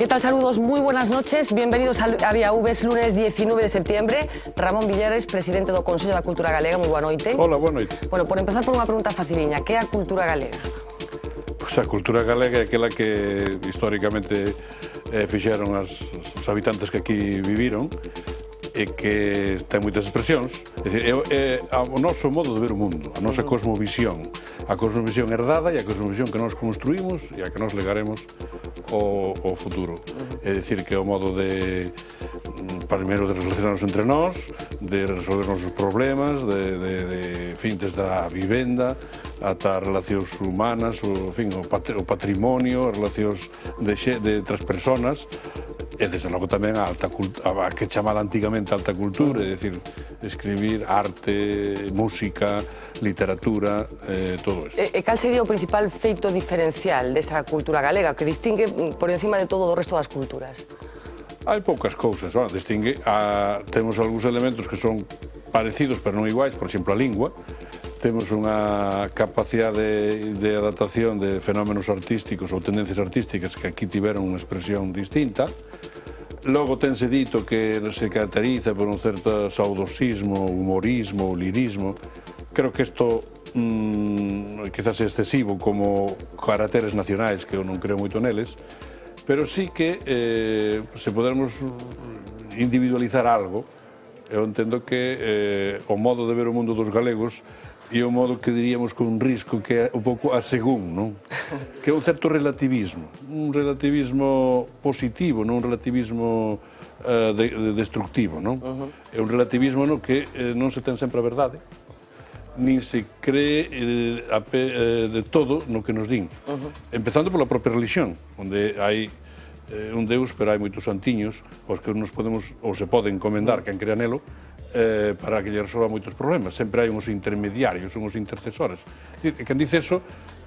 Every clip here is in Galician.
¿Qué tal? Saludos, muy buenas noches. Bienvenidos a ViaVs, lunes 19 de septiembre. Ramón Villares, presidente do Consello da Cultura Galega, moi boa noite. Hola, boa noite. Bueno, por empezar por unha pregunta faciliña, que é a cultura galega? Pois a cultura galega é aquela que históricamente fixeron os habitantes que aquí viviron e que ten moitas expresións. É dicir, é o noso modo de ver o mundo, a nosa cosmovisión. A cosmovisión herdada e a cosmovisión que nós construímos e a que nós legaremos ao futuro. É dicir, que é o modo de, primeiro, de relacionarnos entre nós, de resolver os nosos problemas, en fin, desde a vivenda ata as relacións humanas, en fin, o patrimonio, as relacións de outras persoas, e desde logo tamén a alta cultura, a que chamada antigamente alta cultura, é dicir, escribir, arte, música, literatura, todo eso. E cal sería o principal feito diferencial desa cultura galega, que distingue por encima de todo do resto das culturas? Hai poucas cousas, distingue. Temos algúns elementos que son parecidos, pero non iguais, por exemplo, a lingua. Temos unha capacidade de adaptación de fenómenos artísticos ou tendencias artísticas que aquí tiveron unha expresión distinta. Logo tense dito que se caracteriza por un certo saudosismo, humorismo, lirismo. Creo que isto quizás é excesivo como caracteres nacionais, que eu non creo moito neles, pero sí que se podemos individualizar algo, eu entendo que o modo de ver o mundo dos galegos e o modo que diríamos con un risco que é un pouco a según, non? Que é un certo relativismo positivo, non un relativismo destructivo, non? É un relativismo no que non se ten sempre a verdade, nin se cree de todo no que nos din. Empezando pola propia religión, onde hai un Deus, pero hai moitos santiños aos que nos podemos, ou se poden encomendar, quen crea nelo, para que lle resolva moitos problemas. Sempre hai uns intermediarios, uns intercesores. Quen dice eso,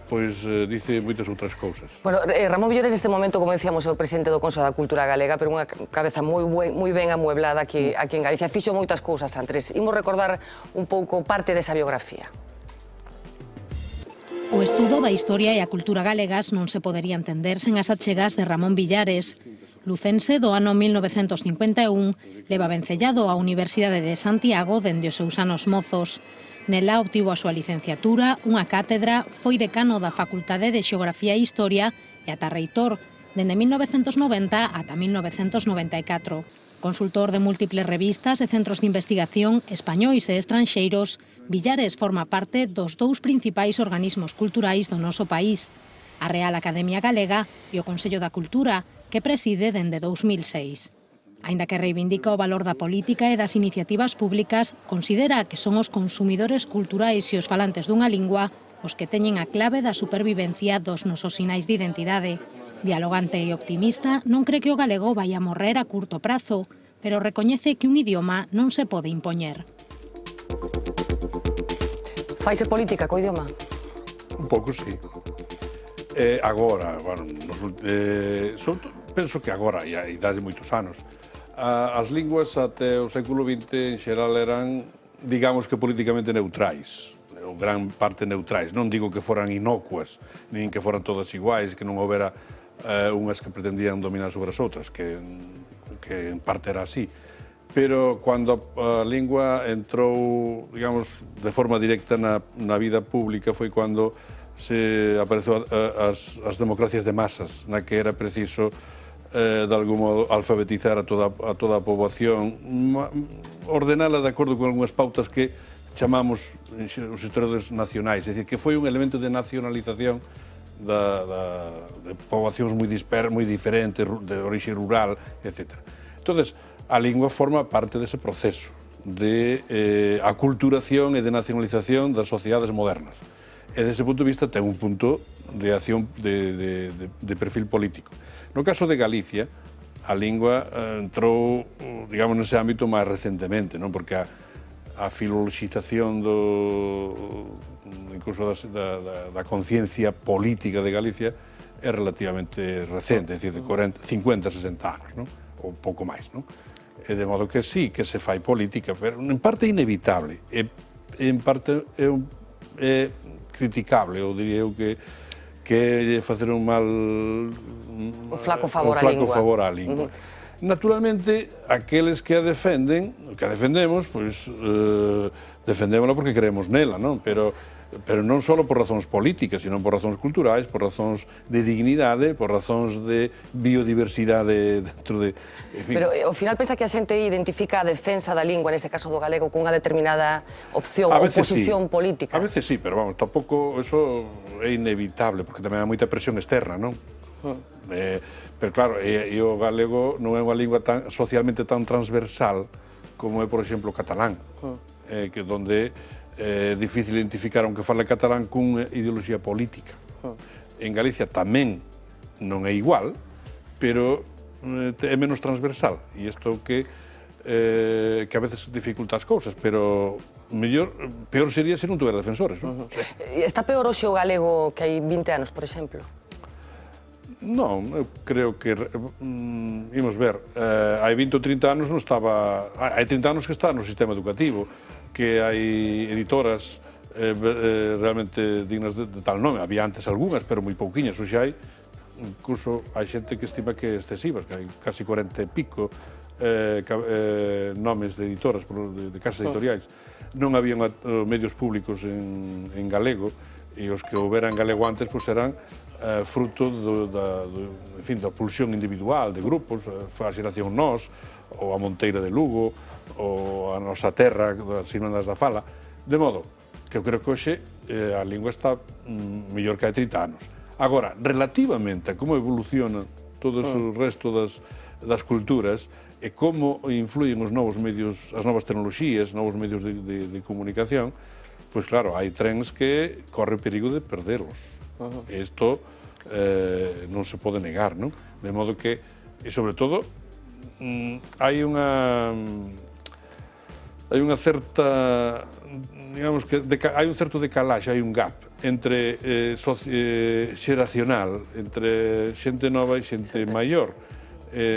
pois dice moitas outras cousas. Bueno, Ramón Villares, neste momento, como decíamos, é o presidente do Consello da Cultura Galega, pero unha cabeza moi ben amueblada aquí en Galicia. Fixo moitas cousas antes. Imos recordar un pouco parte desa biografía. O estudo da historia e a cultura galegas non se podería entender sen as achegas de Ramón Villares. Lucense do ano 1951, leva vencellado á Universidade de Santiago dende os seus anos mozos. Nela obtivo a súa licenciatura, unha cátedra, foi decano da Facultade de Xeografía e Historia e ata reitor, dende 1990 ata 1994. Consultor de múltiples revistas e centros de investigación españois e estranxeiros, Villares forma parte dos dous principais organismos culturais do noso país, a Real Academia Galega e o Consello da Cultura, que preside dende 2006. Aínda que reivindica o valor da política e das iniciativas públicas, considera que son os consumidores culturais e os falantes dunha lingua os que teñen a clave da supervivencia dos nosos sinais de identidade. Dialogante e optimista, non cree que o galego vai a morrer a curto prazo, pero recoñece que un idioma non se pode impoñer. Faise política co idioma? Un pouco, sí. Agora, bueno, penso que agora, e dá moitos anos, as linguas até o século XX en xeral eran, digamos que políticamente neutrais, ou gran parte neutrais. Non digo que foran inocuas, nin que foran todas iguais, que non houbera unhas que pretendían dominar sobre as outras, que en parte era así. Pero cando a lingua entrou, digamos, de forma directa na vida pública foi cando se apareceu as democracias de masas, na que era preciso, de algún modo, alfabetizar a toda a poboación, ordenala de acordo con algunhas pautas que chamamos os historiadores nacionais, é dicir, que foi un elemento de nacionalización de poboacións moi diferentes, de orixe rural, etc. Entonces, a lingua forma parte dese proceso de aculturación e de nacionalización das sociedades modernas. E, dese punto de vista, ten un punto de acción de perfil político. No caso de Galicia, a lingua entrou, digamos, nese ámbito máis recentemente, non? Porque a filoloxización incluso da conciencia política de Galicia é relativamente recente, é dicir, de 50, 60 anos, non? Ou pouco máis, non? E de modo que sí, que se fai política, pero en parte é inevitable, e en parte é criticable, ou diría eu que é facer un mal... Un flaco favor á lingua. Naturalmente, aqueles que a defenden, que a defendemos, pois defendémola porque creemos nela, non? Pero non só por razóns políticas, sino por razóns culturais, por razóns de dignidade, por razóns de biodiversidade dentro de... Pero ao final pensa que a xente identifica a defensa da lingua, neste caso do galego, cunha determinada opción ou posición política? A veces sí, pero vamos, tampouco eso é inevitable, porque tamén hai moita presión externa, non? Pero claro, o galego non é unha lingua socialmente tan transversal como é, por exemplo, o catalán, que onde é difícil identificar aunque fale catalán cunha ideoloxía política. En Galicia tamén non é igual, pero é menos transversal, e isto que a veces dificulta as cousas, pero peor sería se non tuviera defensores, non? Está peor hoxe o galego que hai 20 anos, por exemplo? Non, eu creo que, imos ver, hai 20 ou 30 anos non estaba, hai 30 anos que está no sistema educativo, que hai editoras realmente dignas de tal nome. Había antes algunhas, pero moi pouquiñas. Hoxe hai, incluso hai xente que estima que é excesivas, que hai casi 40 e pico nomes de editoras, de casas editoriais. Non había medios públicos en galego, e os que houberan galego antes eran fruto da pulsión individual de grupos, a xeración Nós, ou a Monteira de Lugo, ou a Nosa Terra, das Irmandas da Fala, de modo que eu creo que hoxe a lingua está mellor que hai 30 anos. Agora, relativamente a como evoluciona todo o resto das culturas e como influyen os novos medios, as novas tecnoloxías, novos medios de comunicación, pois claro, hai trens que corre o perigo de perderlos. Isto non se pode negar, non? De modo que, e sobre todo, hai unha certa, digamos que hai un certo decalaxe, hai un gap entre xeracional, entre xente nova e xente maior,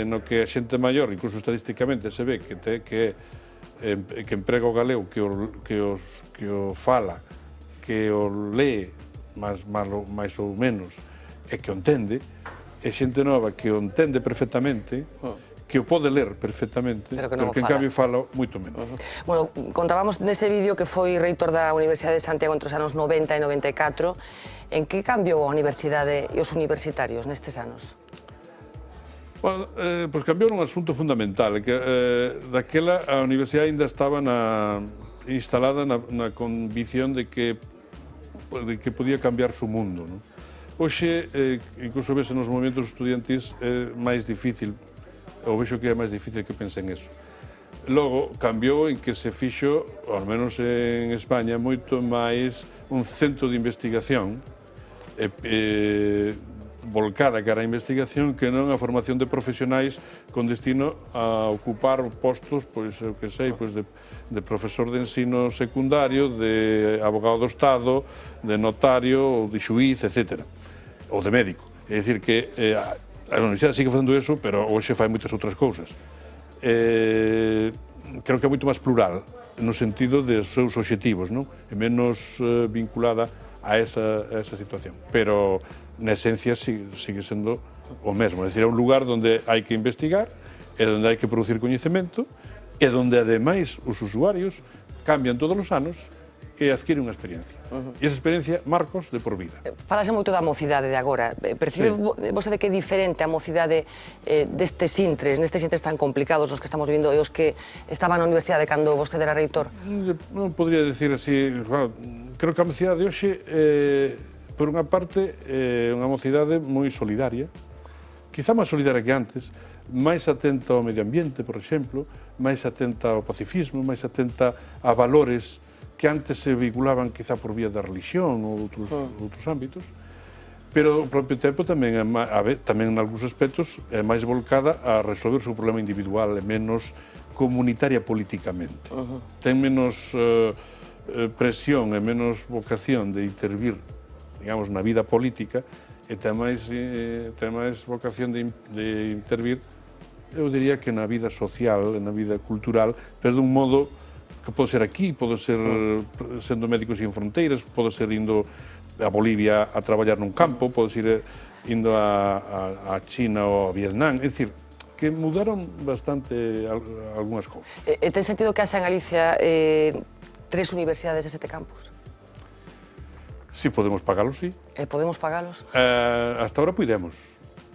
no que a xente maior, incluso estadísticamente, se ve que emprega o galego, que o fala, que o lee, máis ou menos, e que o entende, e xente nova que o entende perfectamente, que o pode ler perfectamente, pero que en cambio fala moito menos. Bueno, contábamos nese vídeo que foi reitor da Universidade de Santiago entre os anos 90 e 94. En que cambiou a universidade e os universitarios nestes anos? Bueno, pois cambiou un asunto fundamental, que daquela a universidade ainda estaba instalada na convicción de que podía cambiar o mundo. Hoxe, incluso vese nos movimentos estudiantis, é máis difícil, ou vexo que é máis difícil que pensen eso. Logo, cambiou en que se fixo, ao menos en España, moito máis un centro de investigación volcada cara a investigación que non a formación de profesionais con destino a ocupar postos, pois, eu que sei, pois de profesor de ensino secundario, de abogado do Estado, de notario, ou de xuiz, etc. Ou de médico. É dicir que a universidade sigue facendo eso, pero hoxe fai moitas outras cousas. Creo que é moito máis plural, no sentido de seus obxectivos, non? É menos vinculada a esa situación. Pero, na esencia, sigue sendo o mesmo. É dicir, é un lugar onde hai que investigar, e onde hai que producir coñecemento, e onde, ademais, os usuarios cambian todos os anos e adquiren unha experiencia. E esa experiencia, Marcos, de por vida. Falase moito da mocidade de agora. Percibe vostede que é diferente a mocidade nestes intres tan complicados nos que estamos vivindo e os que estaban na universidade cando vostede era reitor? Non podría decir así. Creo que a mocidade de hoxe, por unha parte, é unha mocidade moi solidaria, quizá máis solidaria que antes, máis atenta ao medio ambiente, por exemplo, máis atenta ao pacifismo, máis atenta a valores que antes se vinculaban quizá por vía da religión ou outros ámbitos, pero ao propio tempo tamén en algúns aspectos é máis volcada a resolver o seu problema individual e menos comunitaria políticamente. Ten menos presión e menos vocación de intervir, digamos, na vida política, e ten máis vocación de intervir, eu diría que na vida social, na vida cultural, pero dun modo que pode ser aquí, pode ser sendo Médicos Sin Fronteiras, pode ser indo a Bolivia a traballar nun campo, pode ser indo a China ou a Vietnam, é dicir, que mudaron bastante algunhas cousas. E ten sentido que haxa en Galicia 3 universidades e 7 campus? Si podemos pagalos, sí. Podemos pagalos? Hasta ahora podemos,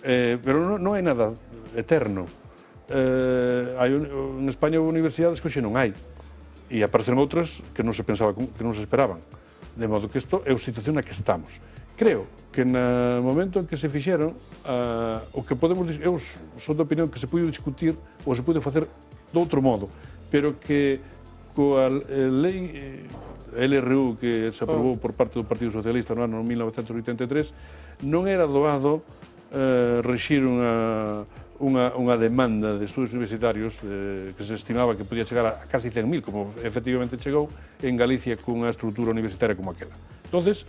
pero non hai nada eterno. En España houve universidades que hoxe non hai, e apareceron outras que non se pensaba, que non se esperaban. De modo que isto é a situación na que estamos. Creo que no momento en que se fixeron, o que podemos, eu son da opinión que se pode discutir ou se pode facer de outro modo, pero que coa lei LRU que se aprobou por parte do Partido Socialista no ano 1983, non era doado rexir unha demanda de estudos universitarios que se estimaba que podía chegar a casi 100.000, como efectivamente chegou en Galicia cunha estrutura universitaria como aquela. Entonces,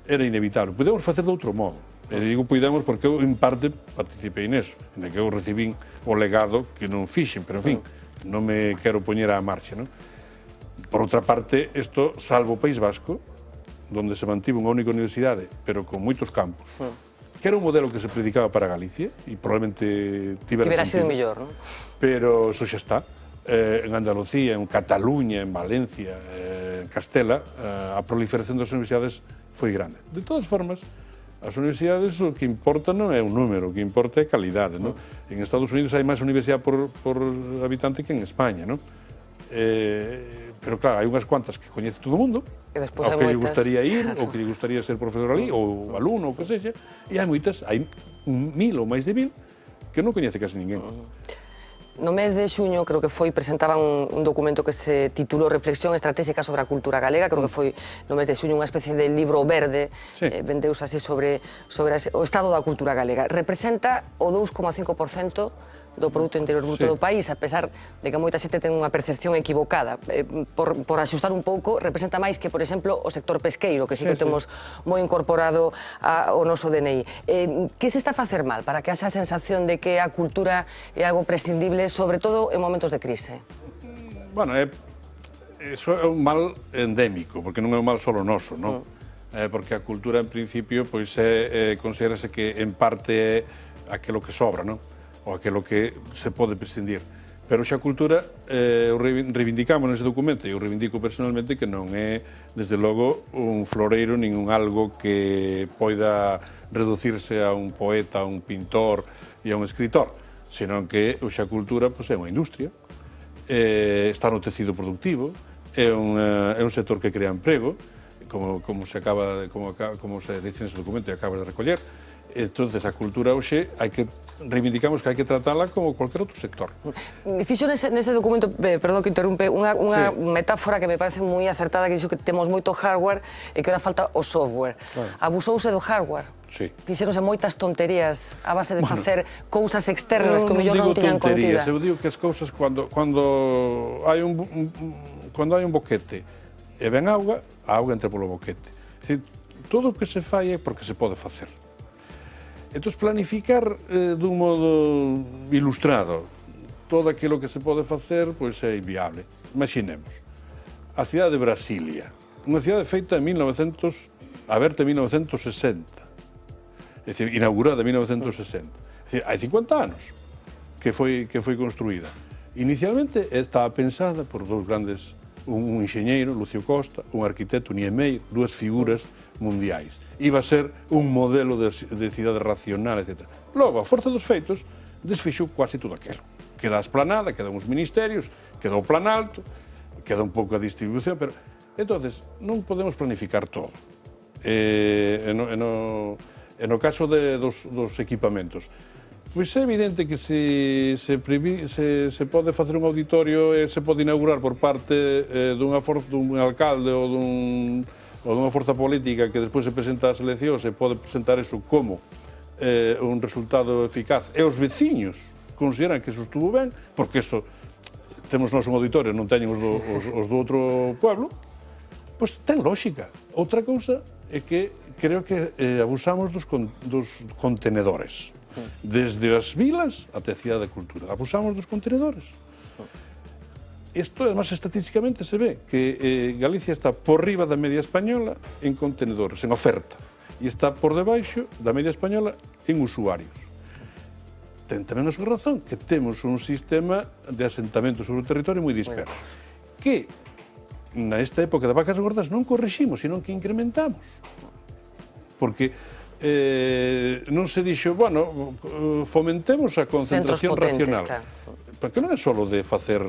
era inevitable. Podemos facer de outro modo. E digo podemos porque eu, en parte, participei neso, en que eu recibín o legado que non fixen, pero, en fin, non me quero poñer á marcha, non? Por outra parte, isto, salvo o País Vasco, onde se mantivo unha única universidade, pero con moitos campos, que era un modelo que se predicaba para Galicia, e probablemente tivera sido mellor, non? Pero iso xa está. En Andalucía, en Cataluña, en Valencia, en Castela, a proliferación das universidades foi grande. De todas formas, as universidades o que importa non é un número, o que importa é calidade, non? En Estados Unidos hai máis universidade por habitante que en España, non? Pero claro, hai unhas cuantas que coñece todo o mundo, ao que lle gustaría ir, ou que lle gustaría ser profesor ali, ou alumno, ou que sexa, e hai moitas, hai 1.000 ou máis de 1.000, que non coñece casi ninguén. No mes de xuño, creo que foi, presentaban un documento que se titulou Reflexión estratégica sobre a cultura galega, creo que foi no mes de xuño unha especie de libro verde, vendeuse así sobre o estado da cultura galega. Representa o 2,5% do Produto Interior Bruto do país, a pesar de que moita xente ten unha percepción equivocada. Por axustar un pouco, representa máis que, por exemplo, o sector pesqueiro, que sí que temos moi incorporado ao noso DNI. Que se está a facer mal para que haxa a sensación de que a cultura é algo prescindible, sobre todo en momentos de crise? Bueno, iso é un mal endémico, porque non é un mal solo noso, non? Porque a cultura, en principio, considerase que en parte é aquilo que sobra, non? Ou aquilo que se pode prescindir. Pero xa a cultura, reivindicamos nese documento, e eu reivindico personalmente que non é, desde logo, un floreiro nin un algo que poida reducirse a un poeta, a un pintor e a un escritor, senón que xa a cultura é unha industria, está no tecido productivo, é un sector que crea emprego, como se dice nese documento e acaba de recoller. Entonces, a cultura hoxe reivindicamos que hai que tratala como cualquier outro sector. Fixo nese documento, perdón que interrumpe, unha metáfora que me parece moi acertada, que dixo que temos moito hardware e que ora falta o software. Abusouse do hardware? Sí. Fixeronse moitas tonterías a base de facer cousas externas que o mellor non tiñan contida. Eu digo que as cousas, cando hai un boquete e ven auga, a auga entra polo boquete. É dicir, todo o que se fai é porque se pode facer. Entón, planificar dun modo ilustrado todo aquilo que se pode facer, pois é inviable. Imaginemos, a cidade de Brasilia, unha cidade feita aberta en 1960, é dicir, inaugurada en 1960. É dicir, hai 50 anos que foi construída. Inicialmente estaba pensada por dous grandes, un enxeñeiro, Lúcio Costa, un arquitecto, Niemeyer, dúas figuras mundiais. Iba a ser un modelo de cidade racional, etc. Logo, a forza dos feitos, desfixou quase todo aquilo. Queda a esplanada, quedan os ministerios, queda o planalto, queda un pouco a distribución, pero... Entonces, non podemos planificar todo. No caso dos equipamentos, pois é evidente que se pode facer un auditorio e se pode inaugurar por parte dun alcalde ou dunha forza política que despois se presenta ás eleccións e pode presentar iso como un resultado eficaz. E os veciños consideran que iso estuvo ben, porque iso temos nós un auditorio, non teñen os do outro pueblo, pois ten lógica. Outra cousa é que creo que abusamos dos contenedores. Desde as vilas até a cidade da cultura. Abusamos dos contenedores. Isto, además, estatísticamente se ve que Galicia está por riba da media española en contenedores, en oferta, e está por debaixo da media española en usuarios. Ten tamén a súa razón que temos un sistema de asentamento sobre o territorio moi disperso, que nesta época de vacas gordas non corriximos, sino que incrementamos. Porque non se dixo, bueno, fomentemos a concentración racional. Porque non é só de facer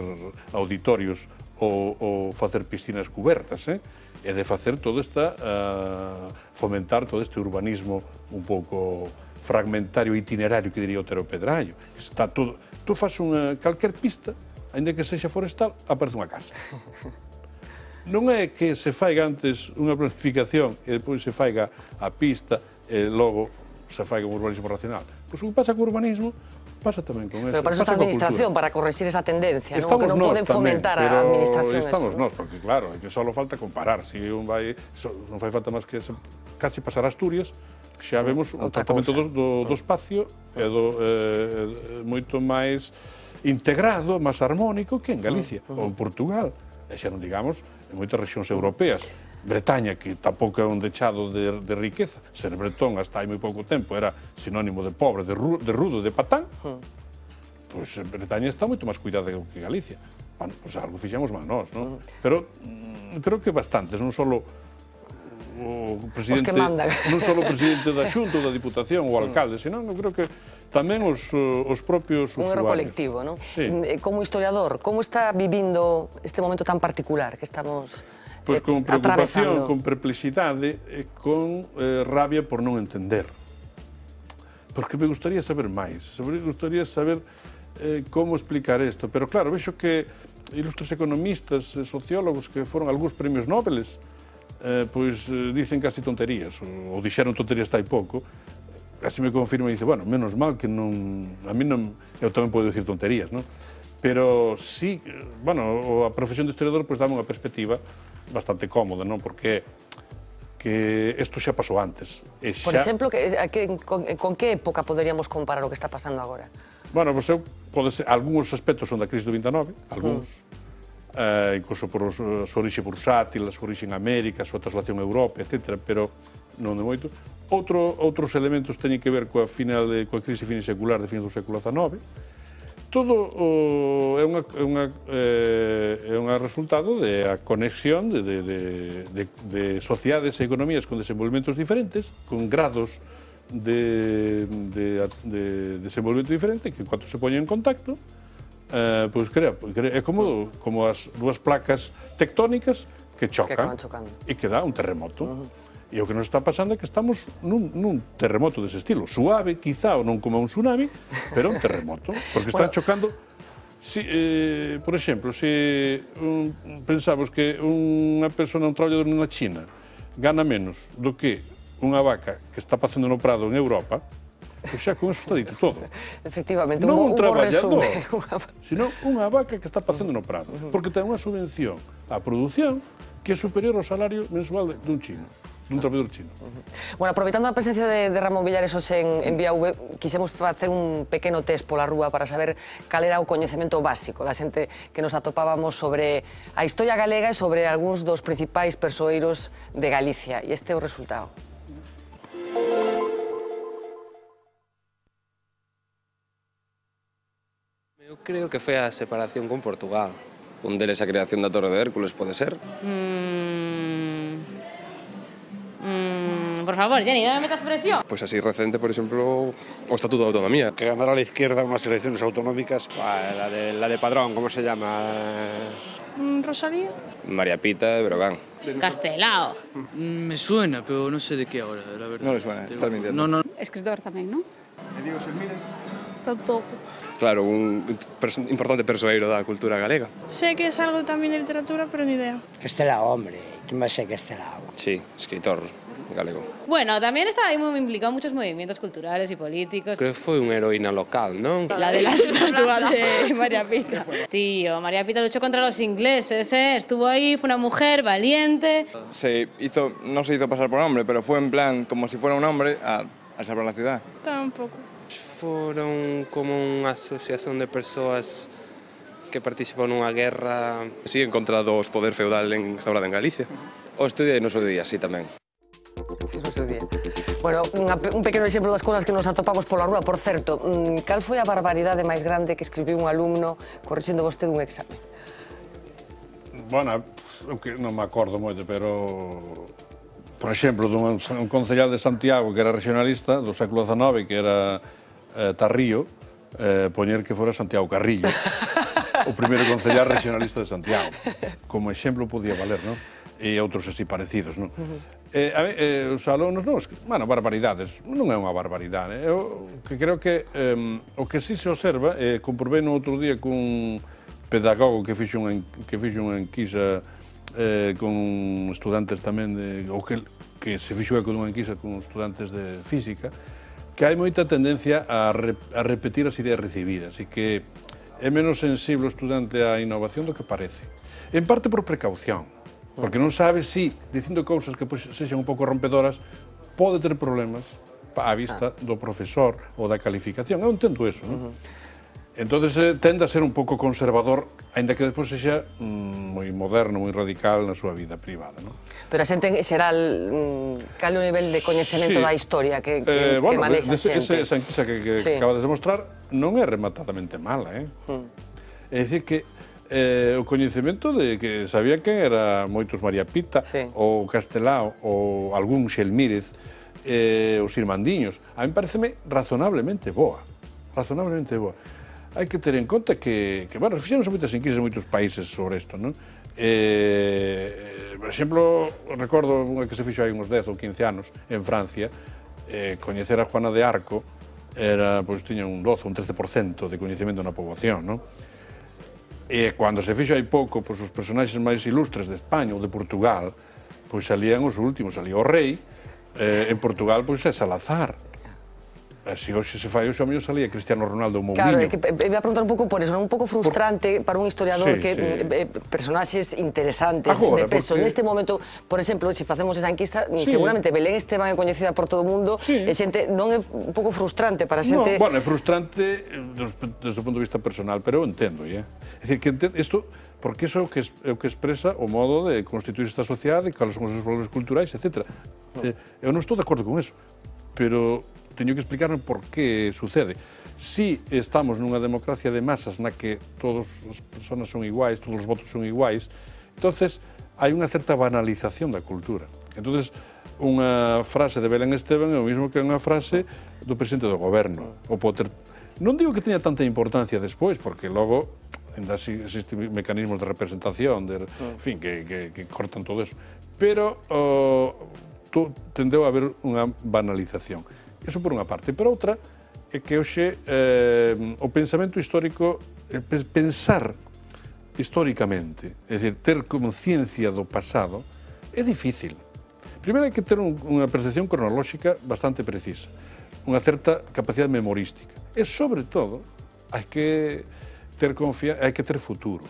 auditorios ou facer piscinas cubertas, é de facer todo fomentar todo este urbanismo un pouco fragmentario e itinerario que diría Otero Pedrallo. Está todo, tú fas calquer pista, ainda que sexa forestal, aparece unha casa. Non é que se faiga antes unha planificación e depois se faiga a pista e logo se faiga un urbanismo racional. Pois o que pasa co urbanismo pasa tamén con eso. Pero para eso está a administración, para corregir esa tendencia, que non poden fomentar a administración. Estamos nós, porque claro, que só falta comparar. Non fai falta máis que casi pasar a Asturias, xa vemos o tratamento do espacio moito máis integrado, máis armónico que en Galicia ou en Portugal. E xa non digamos en moitas rexións europeas. Bretaña, que tampouco é un dechado de riqueza, ser bretón hasta hai moi pouco tempo era sinónimo de pobre, de rudo, de patán, pois Bretaña está moito máis cuidada que Galicia. Bueno, pois algo fixemos mal nós, non? Pero creo que bastantes, non só o presidente da Xunta ou da Diputación ou alcalde, senón eu creo que tamén os propios usuarios. Un erro colectivo, non? Sí. Como historiador, como está vivindo este momento tan particular que estamos Pois con preocupación, con perplexidade e con rabia por non entender. Porque me gustaría saber máis, me gustaría saber como explicar isto. Pero claro, vexo que ilustres economistas, sociólogos que foron algúns premios Nobel, pois dicen casi tonterías, ou dixeron tonterías tai pouco, casi me confirma e dice, bueno, menos mal que non... A mí non... Eu tamén podo dicir tonterías, non? Pero sí, bueno, a profesión de historiador pois dá unha perspectiva bastante cómoda, non? Porque que isto xa pasou antes. Por exemplo, con que época poderíamos comparar o que está pasando agora? Bueno, pois algúns aspectos son da crise do 29, algúns, incluso por a súa orixe bursátil, a súa orixe en América, a súa traslación a Europa, etc., pero non de moito. Outros elementos teñen que ver coa crise finisecular de fin do século XIX. Todo é un resultado da conexión de sociedades e economías con desenvolvementos diferentes, con grados de desenvolvemento diferente, que en cuanto se poñen en contacto, pois é como as dúas placas tectónicas que chocan e que dá un terremoto. E o que nos está pasando é que estamos nun terremoto dese estilo. Suave, quizá, ou non como un tsunami, pero un terremoto. Porque están chocando... Por exemplo, se pensamos que unha persona, un traballador na China, gana menos do que unha vaca que está facendo no prado en Europa, pois xa con eso está dito todo. Efectivamente, non un traballador, sino unha vaca que está facendo no prado. Porque ten unha subvención á produción que é superior ao salario mensual dun chino. Dun traballador chino. Bueno, aproveitando a presencia de Ramón Villares hoxe en VIAV, quixemos facer un pequeno test pola rúa para saber cal era o coñecemento básico da xente que nos atopábamos sobre a historia galega e sobre algúns dos principais persoeiros de Galicia. E este é o resultado. Eu creo que foi a separación con Portugal. Un deles a creación da Torre de Hércules, pode ser? Por favor, Jenny, non me metas presión. Pois así recente, por exemplo, o Estatuto de Autonomía. Que ganara la izquierda unas elecciones autonómicas. La de Padrón, ¿cómo se llama? Rosalía. María Pita de Brogan. Castelao. Me suena, pero no sé de qué ahora, la verdad. No le suena, estás mintiendo. No. Escritor tamén, non? Diego Selmírez. Tampouco. Claro, un importante persoeiro da cultura galega. Sé que es algo también de literatura, pero ni idea. Castelao, hombre, ¿quién va a ser Castelao? Sí, escritor galego. Bueno, también estaba ahí muy implicado en muchos movimientos culturales y políticos. Creo que foi unha heroína local, non? La de la estatua de María Pita. Tío, María Pita luchó contra los ingleses, estuvo ahí, fue una mujer valiente. No se hizo pasar por hombre, pero fue en plan como si fuera un hombre a salvar la ciudad. Tampouco. Foron como unha asociación de persoas que participou nunha guerra. Sí, en contra do poder feudal instaurado en Galicia. O estudiei no seu día, sí, tamén. No seu día. Bueno, un pequeno exemplo das cousas que nos atopamos pola rúa. Por certo, cal foi a barbaridade máis grande que escribiu un alumno corrixendo vostede un exame? Bueno, non me acordo moito, pero... Por exemplo, un concellal de Santiago que era regionalista do século XIX, que era Tarrío, poñer que fora Santiago Carrillo, o primeiro concellal regionalista de Santiago. Como exemplo podía valer, non? E outros así parecidos, non? Os alumnos, non, bueno, barbaridades, non é unha barbaridade. Eu creo que o que sí se observa, comprobei no outro día cun pedagogo que fixo unha enquisa con estudantes tamén, ou que se fixo eco dunha enquisa con estudantes de física, que hai moita tendencia a repetir as ideas recibidas e que é menos sensible o estudante á innovación do que parece. En parte por precaución, porque non sabe si, dicindo cousas que sexan un pouco rompedoras, pode ter problemas á vista do profesor ou da calificación. Eu entendo eso, non? Entón, tende a ser un pouco conservador, aínda que despois sexa moi moderno, moi radical na súa vida privada, non? Pero a xente en xeral, cal é o nivel de coñecemento da historia que manexa a xente? Esa enquisa que acabas de demostrar non é rematadamente mala, É dicir que o coñecemento de que sabía que era moitos María Pita, ou Castelao, ou algún Xelmírez, os irmandiños, a mí pareceme razonablemente boa, Hai que ter en conta que bueno, fixemos moitas enquisas en moitos países sobre isto, non? Por exemplo, recordo unha que se fixo hai uns 10 ou 15 anos en Francia, coñecer a Juana de Arco tiña un 12 ou un 13% de coñecemento na poboación, non? E cando se fixo hai pouco, os personaxes máis ilustres de España ou de Portugal, salían os últimos, salía o rei, en Portugal é Salazar. Se hoxe se fai hoxe, a mellor salía Cristiano Ronaldo ou Mourinho. Claro, iba a preguntar un pouco por eso, un pouco frustrante para un historiador que personaxes interesantes de peso. Neste momento, por exemplo, se facemos esa enquisa, seguramente Belén Esteban é coñecida por todo o mundo, e xente non é un pouco frustrante para a xente... Bueno, é frustrante desde o punto de vista personal, pero eu entendo, É dicir, que isto... Porque iso é o que expresa o modo de constituir esta sociedade, cales son os seus valores culturais, etc. Eu non estou de acordo con eso, pero teño que explicarme por que sucede. Si estamos nunha democracia de masas na que todas as persoas son iguais, todos os votos son iguais, entonces hai unha certa banalización da cultura. Entonces, unha frase de Belén Esteban é o mesmo que unha frase do presidente do goberno. Non digo que teña tanta importancia despois, porque logo ainda existen mecanismos de representación, en fin, que cortan todo eso. Pero tendeu a haber unha banalización. Eso por unha parte. Por outra, é que hoxe o pensamento histórico, pensar históricamente, é dicir, ter conciencia do pasado, é difícil. Primeiro hai que ter unha percepción cronolóxica bastante precisa, unha certa capacidade memorística. E, sobre todo, hai que ter futuro.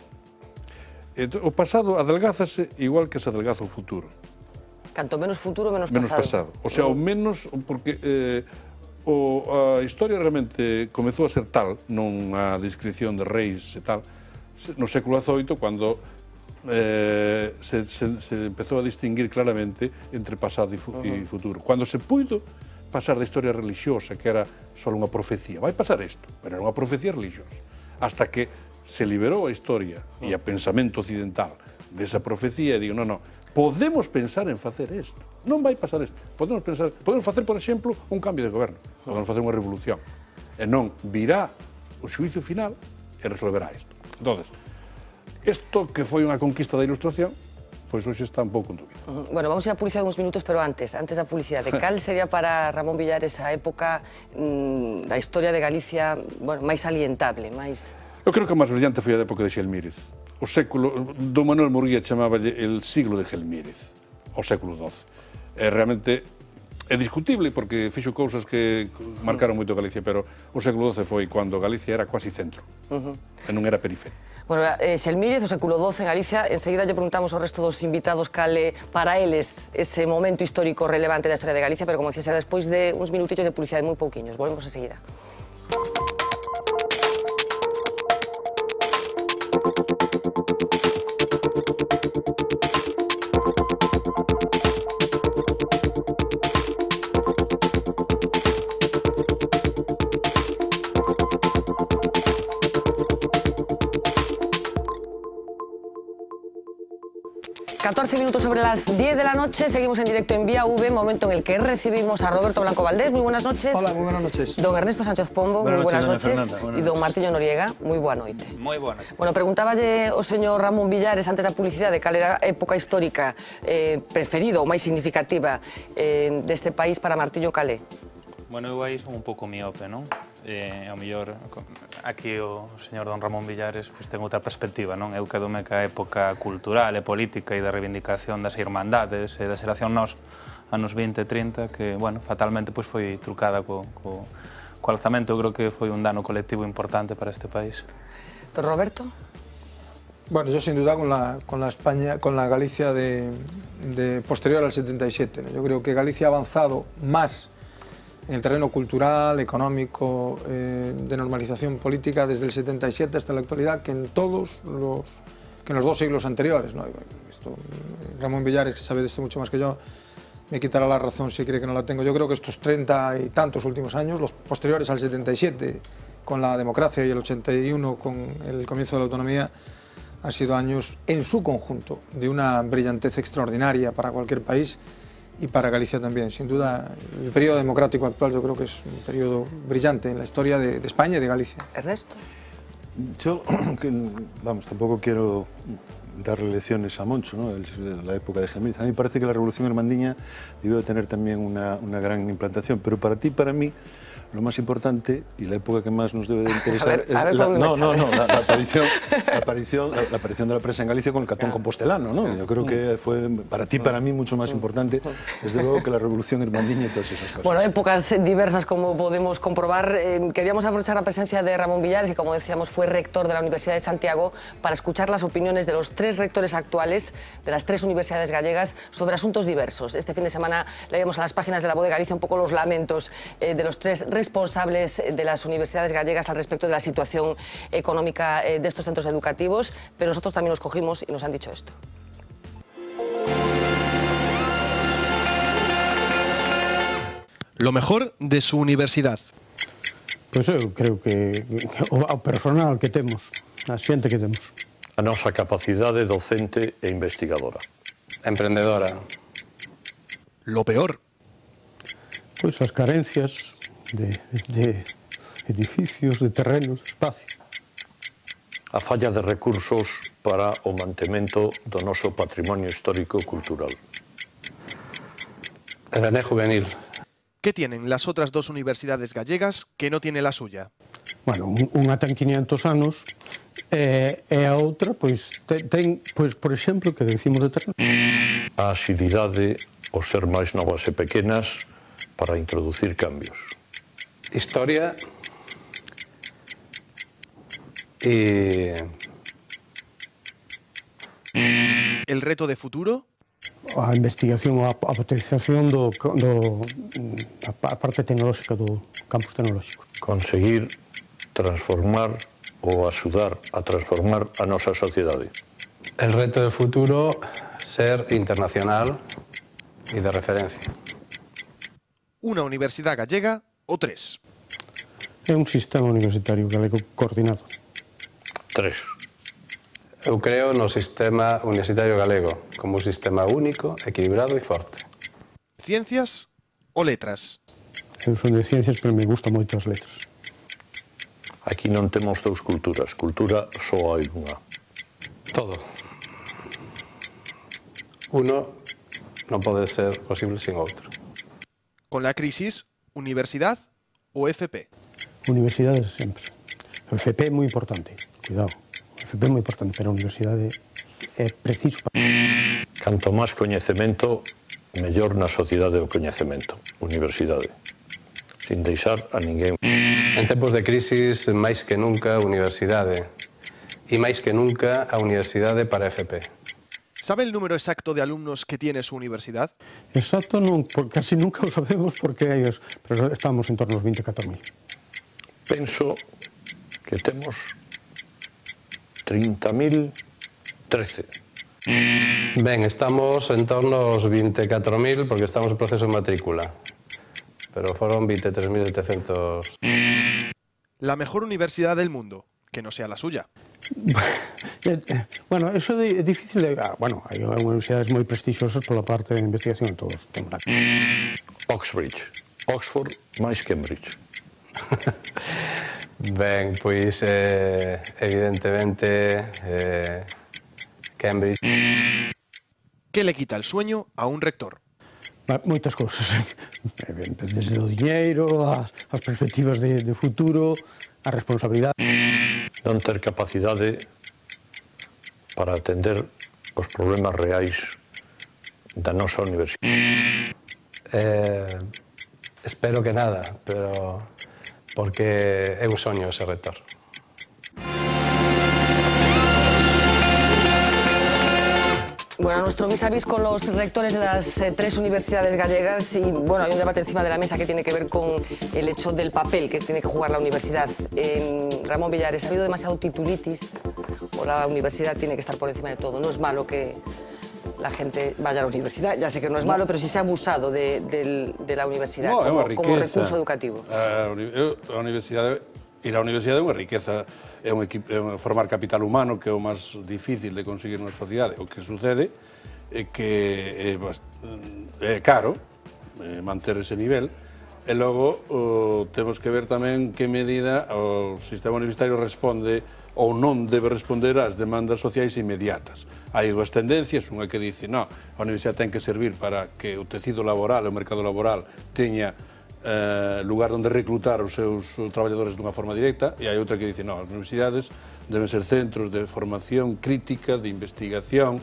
O pasado adelgázase igual que se adelgaza o futuro. Canto menos futuro, menos pasado. O sea, o menos, porque a historia realmente comezou a ser tal, non a descripción de reis e tal, no século XVIII, cando se empezou a distinguir claramente entre pasado e futuro. Cando se puido pasar da historia religiosa, que era só unha profecía, vai pasar isto, pero era unha profecía religiosa, hasta que se liberou a historia e o pensamento occidental desa profecía e digo, non, podemos pensar en facer isto, non vai pasar isto, podemos facer, por exemplo, un cambio de goberno, podemos facer unha revolución, e non virá o xuizo final e resolverá isto. Entón, isto que foi unha conquista da Ilustración, pois hoxe está un pouco en dúbida. Bueno, vamos a ir a publicidade uns minutos, pero antes da publicidade, cal sería para Ramón Villares a época da historia de Galicia máis salientable, máis... Eu creo que a máis brillante foi a época de Xelmírez. O século, do Manuel Murguía chamáballe el siglo de Xelmírez, o século XII. Realmente É discutible porque fixo cousas que marcaron moito Galicia, pero o século XII foi cando Galicia era quasi centro, e non era periferia. Bueno, Xelmírez, o século XII en Galicia, enseguida lle preguntamos ao resto dos invitados cale para eles ese momento histórico relevante da historia de Galicia, pero como decía, será despois de uns minutillos de publicidade moi pouquiños. Volvemos enseguida. Minutos sobre las 10 de la noche, seguimos en directo en Vía V, momento en el que recibimos a Roberto Blanco Valdés. Muy buenas noches. Hola, muy buenas noches. Don Ernesto Sánchez Pombo, muy buenas noches. Y don Martillo Noriega, moi boa noite. Moi boa noite. Bueno, preguntáballe o señor Ramón Villares antes da publicidade cal era a época histórica preferida ou máis significativa deste país para Martillo Calé. Bueno, eu aí son un pouco miope, non? Ao mellor, aquí o señor don Ramón Villares ten outra perspectiva, non? Eu quedome ca época cultural e política e da reivindicación das irmandades e da xeración nos anos 20 e 30 que, bueno, fatalmente foi trucada co alzamento. Eu creo que foi un dano colectivo importante para este país. Don Roberto? Bueno, yo sin duda con la España, con la Galicia de posterior al 77, ¿no? Yo creo que Galicia ha avanzado más en el terreno cultural, económico, de normalización política desde el 77 hasta la actualidad que en los dos siglos anteriores, ¿no? Ramón Villares, que sabe de esto mucho más que yo, me quitará la razón si cree que no la tengo. Yo creo que estos 30 y tantos últimos años, los posteriores al 77, con la democracia, y el 81 con el comienzo de la autonomía, han sido años en su conjunto de una brillantez extraordinaria para cualquier país y para Galicia también. Sin duda, el periodo democrático actual yo creo que es un periodo brillante en la historia de España y de Galicia. ¿Ernesto? Yo, vamos, tampoco quiero darle lecciones a Moncho, ¿no? La época de Gemini. A mí me parece que la Revolución Irmandiña debió de tener también una gran implantación, pero para ti, para mí, lo más importante y la época que más nos debe de interesar es la aparición de la prensa en Galicia con el Catón Compostelano, ¿no? Yo creo que fue para ti, para mí, mucho más importante, desde luego, que la Revolución Irmandiña y todas esas cosas. Bueno, épocas diversas, como podemos comprobar. Queríamos aprovechar la presencia de Ramón Villares, que, como decíamos, fue rector de la Universidad de Santiago, para escuchar las opiniones de los 3 rectores actuales de las 3 universidades gallegas sobre asuntos diversos. Este fin de semana leíamos a las páginas de La Voz de Galicia un poco los lamentos de los 3 responsables de las universidades gallegas al respecto de la situación económica de estos centros educativos, pero nosotros también los cogimos y nos han dicho esto. Lo mejor de su universidad. Pois eu creo que o personal que temos, a xente que temos. A nosa capacidade docente e investigadora. Emprendedora. Lo peor. Pois as carencias de edificios, de terrenos, de espacio. A falla de recursos para o mantemento do noso patrimonio histórico e cultural. El René Juvenil. ¿Qué tienen las otras 2 universidades gallegas que no tiene la suya? Bueno, unha ten 500 anos e a outra, pois, ten, por exemplo, que decimos de terreno. A axilidade, o ser máis novas e pequenas para introducir cambios. Historia y... ¿El reto de futuro? A investigación, a potenciación a parte tecnolóxica do campus tecnolóxico. Conseguir transformar ou axudar a transformar a nosa sociedade. El reto de futuro, ser internacional y de referencia. Una universidad gallega o 3? É un sistema universitario galego coordinado. 3. Eu creo no sistema universitario galego como un sistema único, equilibrado e forte. Ciencias o letras? Eu son de ciencias, pero me gustan moito as letras. Aquí non temos 2 culturas, cultura só hai unha. Todo. Uno non pode ser posible sin outro. Con la crisis, universidad o FP? Universidades sempre. O FP é moi importante, cuidado. O FP é moi importante, pero a universidade é preciso. Canto máis coñecemento, mellor na sociedade do coñecemento, universidade, sin deixar a ninguén. En tempos de crisis, máis que nunca, a universidade. E máis que nunca, a universidade para FP. ¿Sabe el número exacto de alumnos que tiene su universidad? Exacto non, casi nunca o sabemos porque pero estamos en torno aos 24.000. Penso que temos 30.013. Ben, estamos en torno aos 24.000 porque estamos en proceso de matrícula. Pero fueron 23.700. La mejor universidad del mundo, que no sea la suya. Bueno, eso é difícil de... Bueno, hai universidades moi prestixiosas pola parte de investigación, todos temos aquí. Oxford máis Cambridge. Ben, pois, evidentemente, Cambridge. ¿Qué le quita el sueño a un rector? Moitas cousas. Desde o diñeiro, as perspectivas de futuro, a responsabilidade. Non ter capacidade para atender os problemas reais da nosa universidade. Espero que nada, pero porque é un soño ese rector. Bueno, nuestro vis a vis con los rectores de las 3 universidades gallegas y bueno, hay un debate encima de la mesa que tiene que ver con el hecho del papel que tiene que jugar la universidad. Ramón Villares, ¿ha habido demasiado titulitis o la universidad tiene que estar por encima de todo? No es malo que la gente vaya a la universidad, ya sé que no es malo, pero sí se ha abusado de la universidad como recurso educativo. A universidade é unha riqueza, é formar capital humano que é o máis difícil de conseguir na sociedade. O que sucede é que é caro manter ese nivel e logo temos que ver tamén que medida o sistema universitario responde ou non debe responder ás demandas sociais inmediatas. Hai dúas tendencias, unha que dice no, a universidade ten que servir para que o tecido laboral, o mercado laboral, teña lugar onde reclutar os seus traballadores dunha forma directa, e hai outra que dice no, as universidades deben ser centros de formación crítica, de investigación,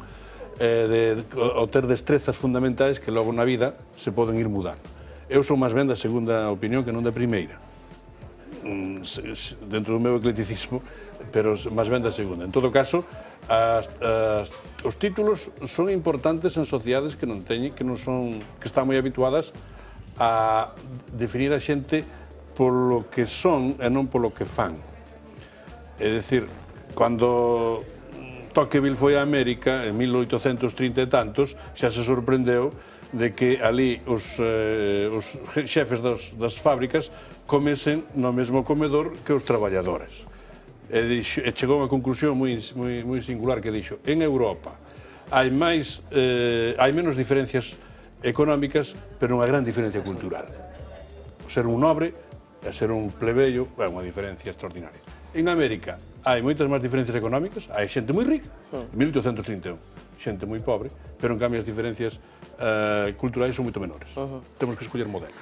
de ter destrezas fundamentais que logo na vida se poden ir mudando. Eu son máis ben da segunda opinión que non da primeira, dentro do meu eclecticismo, pero máis ben da segunda. En todo caso, os títulos son importantes en sociedades que non teñen, que están moi habituadas a definir a xente polo que son e non polo que fan. É dicir, cando Tocqueville foi a América, en 1830 e tantos, xa se sorprendeu de que ali os xefes das fábricas comesen no mesmo comedor que os traballadores. E chegou a unha conclusión moi singular que dixo, en Europa hai menos diferencias económicas, pero unha gran diferencia cultural. Ser un nobre e ser un plebeio é unha diferencia extraordinaria. En América hai moitas máis diferencias económicas, hai xente moi rica, en 1831, xente moi pobre, pero en cambio as diferencias culturais son moito menores. Temos que escoller modelo.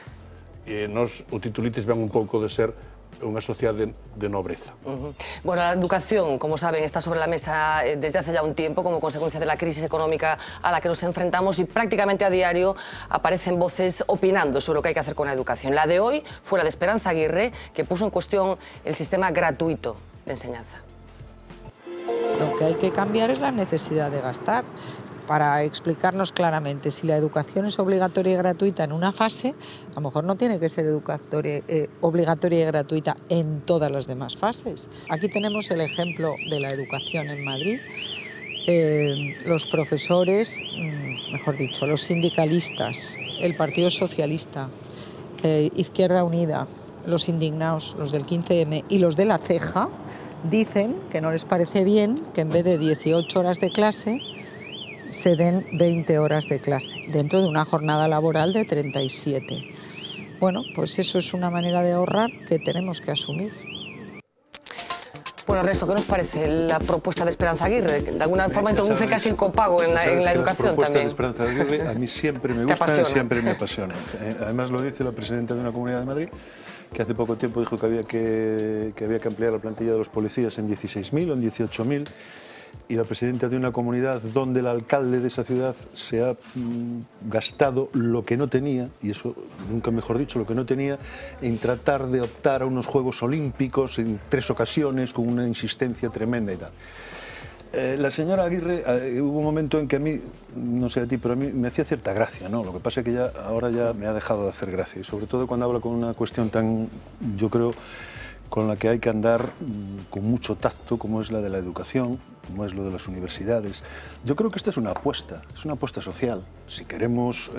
E nos, o titulitis ven un pouco de ser unha sociedade de nobreza. Bueno, la educación, como saben, está sobre la mesa desde hace ya un tiempo como consecuencia de la crisis económica a la que nos enfrentamos y prácticamente a diario aparecen voces opinando sobre lo que hay que hacer con la educación. La de hoy fue la de Esperanza Aguirre, que puso en cuestión el sistema gratuito de enseñanza. Lo que hay que cambiar es la necesidad de gastar. Para explicarnos claramente, si la educación es obligatoria y gratuita en una fase, a lo mejor no tiene que ser obligatoria y gratuita en todas las demás fases. Aquí tenemos el ejemplo de la educación en Madrid. Los profesores, mejor dicho, los sindicalistas, el Partido Socialista, Izquierda Unida, los indignados, los del 15M y los de la Ceja, dicen que no les parece bien que en vez de 18 horas de clase se den 20 horas de clase, dentro de una jornada laboral de 37. Bueno, pues eso es una manera de ahorrar que tenemos que asumir. Bueno, Ernesto, ¿qué nos parece la propuesta de Esperanza Aguirre? De alguna forma introduce casi el copago en la educación también. Las propuestas de Esperanza Aguirre a mí siempre me gustan y siempre me apasionan. Además lo dice la presidenta de una comunidad de Madrid, que hace poco tiempo dijo que había que ampliar la plantilla de los policías en 16.000 o en 18.000. y la presidenta de una comunidad donde el alcalde de esa ciudad se ha gastado lo que no tenía, y eso nunca mejor dicho, lo que no tenía, en tratar de optar a unos Juegos Olímpicos en 3 ocasiones con una insistencia tremenda y tal. La señora Aguirre, hubo un momento en que a mí, no sé a ti, pero a mí me hacía cierta gracia, ¿no? Lo que pasa es que ahora ya me ha dejado de hacer gracia, y sobre todo cuando habla con una cuestión tan, yo creo, con la que hay que andar con mucho tacto, como es la de la educación, como es lo de las universidades. Yo creo que esta es una apuesta social. Si queremos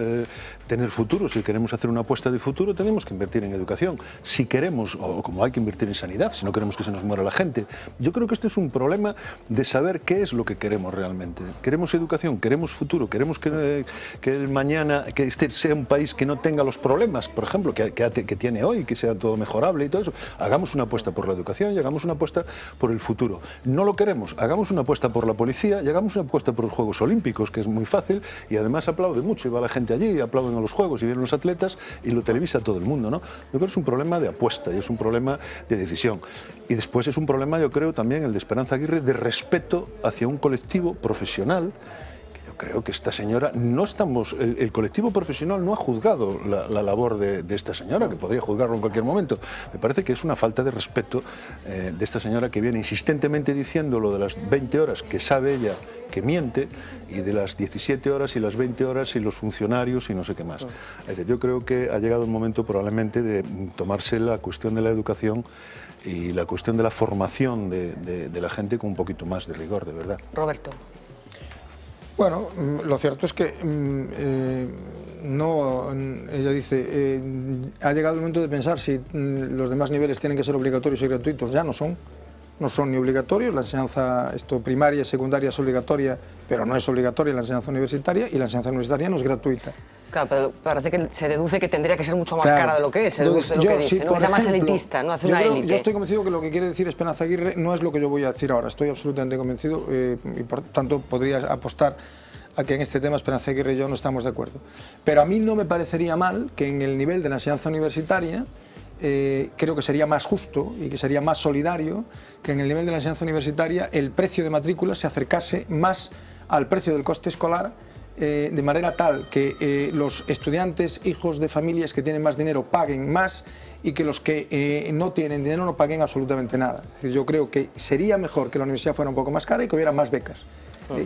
tener futuro, si queremos hacer una apuesta de futuro, tenemos que invertir en educación. Si queremos, o como hay que invertir en sanidad, si no queremos que se nos muera la gente. Yo creo que este es un problema de saber qué es lo que queremos realmente. Queremos educación, queremos futuro, queremos que el mañana, que este sea un país que no tenga los problemas, por ejemplo, que tiene hoy, que sea todo mejorable y todo eso. Hagamos una apuesta por la educación y hagamos una apuesta por el futuro. No lo queremos, hagamos una apuesta por la policía y hagamos una apuesta por los Juegos Olímpicos, que es muy fácil, y además aplaude mucho, y va la gente allí, y aplauden a los Juegos, y vienen los atletas, y lo televisa todo el mundo, ¿no? Yo creo que es un problema de apuesta, y es un problema de decisión. Y después es un problema, yo creo, también el de Esperanza Aguirre, de respeto hacia un colectivo profesional. Creo que esta señora, el colectivo profesional no ha juzgado la labor de esta señora, que podría juzgarlo en cualquier momento. Me parece que es una falta de respeto de esta señora, que viene insistentemente diciendo lo de las 20 horas, que sabe ella que miente, y de las 17 horas y las 20 horas y los funcionarios y no sé qué más. Es decir, yo creo que ha llegado el momento probablemente de tomarse la cuestión de la educación y la cuestión de la formación de la gente con un poquito más de rigor, de verdad. Roberto. Bueno, lo cierto es que ella dice, ha llegado el momento de pensar si los demás niveles tienen que ser obligatorios y gratuitos. Ya no son ni obligatorios. La enseñanza primaria y secundaria es obligatoria, pero no es obligatoria la enseñanza universitaria, y la enseñanza universitaria no es gratuita. Claro, pero parece que se deduce que tendría que ser mucho más cara de lo que es, se deduce lo que dice, ¿no? Que sea más elitista, ¿no? Hace una élite. Yo estoy convencido que lo que quiere decir Esperanza Aguirre no es lo que yo voy a decir ahora, estoy absolutamente convencido, y por tanto podría apostar a que en este tema Esperanza Aguirre y yo no estamos de acuerdo. Pero a mí no me parecería mal que en el nivel de la enseñanza universitaria, creo que sería más justo y que sería más solidario que en el nivel de la enseñanza universitaria el precio de matrícula se acercase más al precio del coste escolar, de manera tal que los estudiantes, hijos de familias que tienen más dinero, paguen más, y que los que no tienen dinero no paguen absolutamente nada. Es decir, yo creo que sería mejor que la universidad fuera un poco más cara y que hubiera más becas.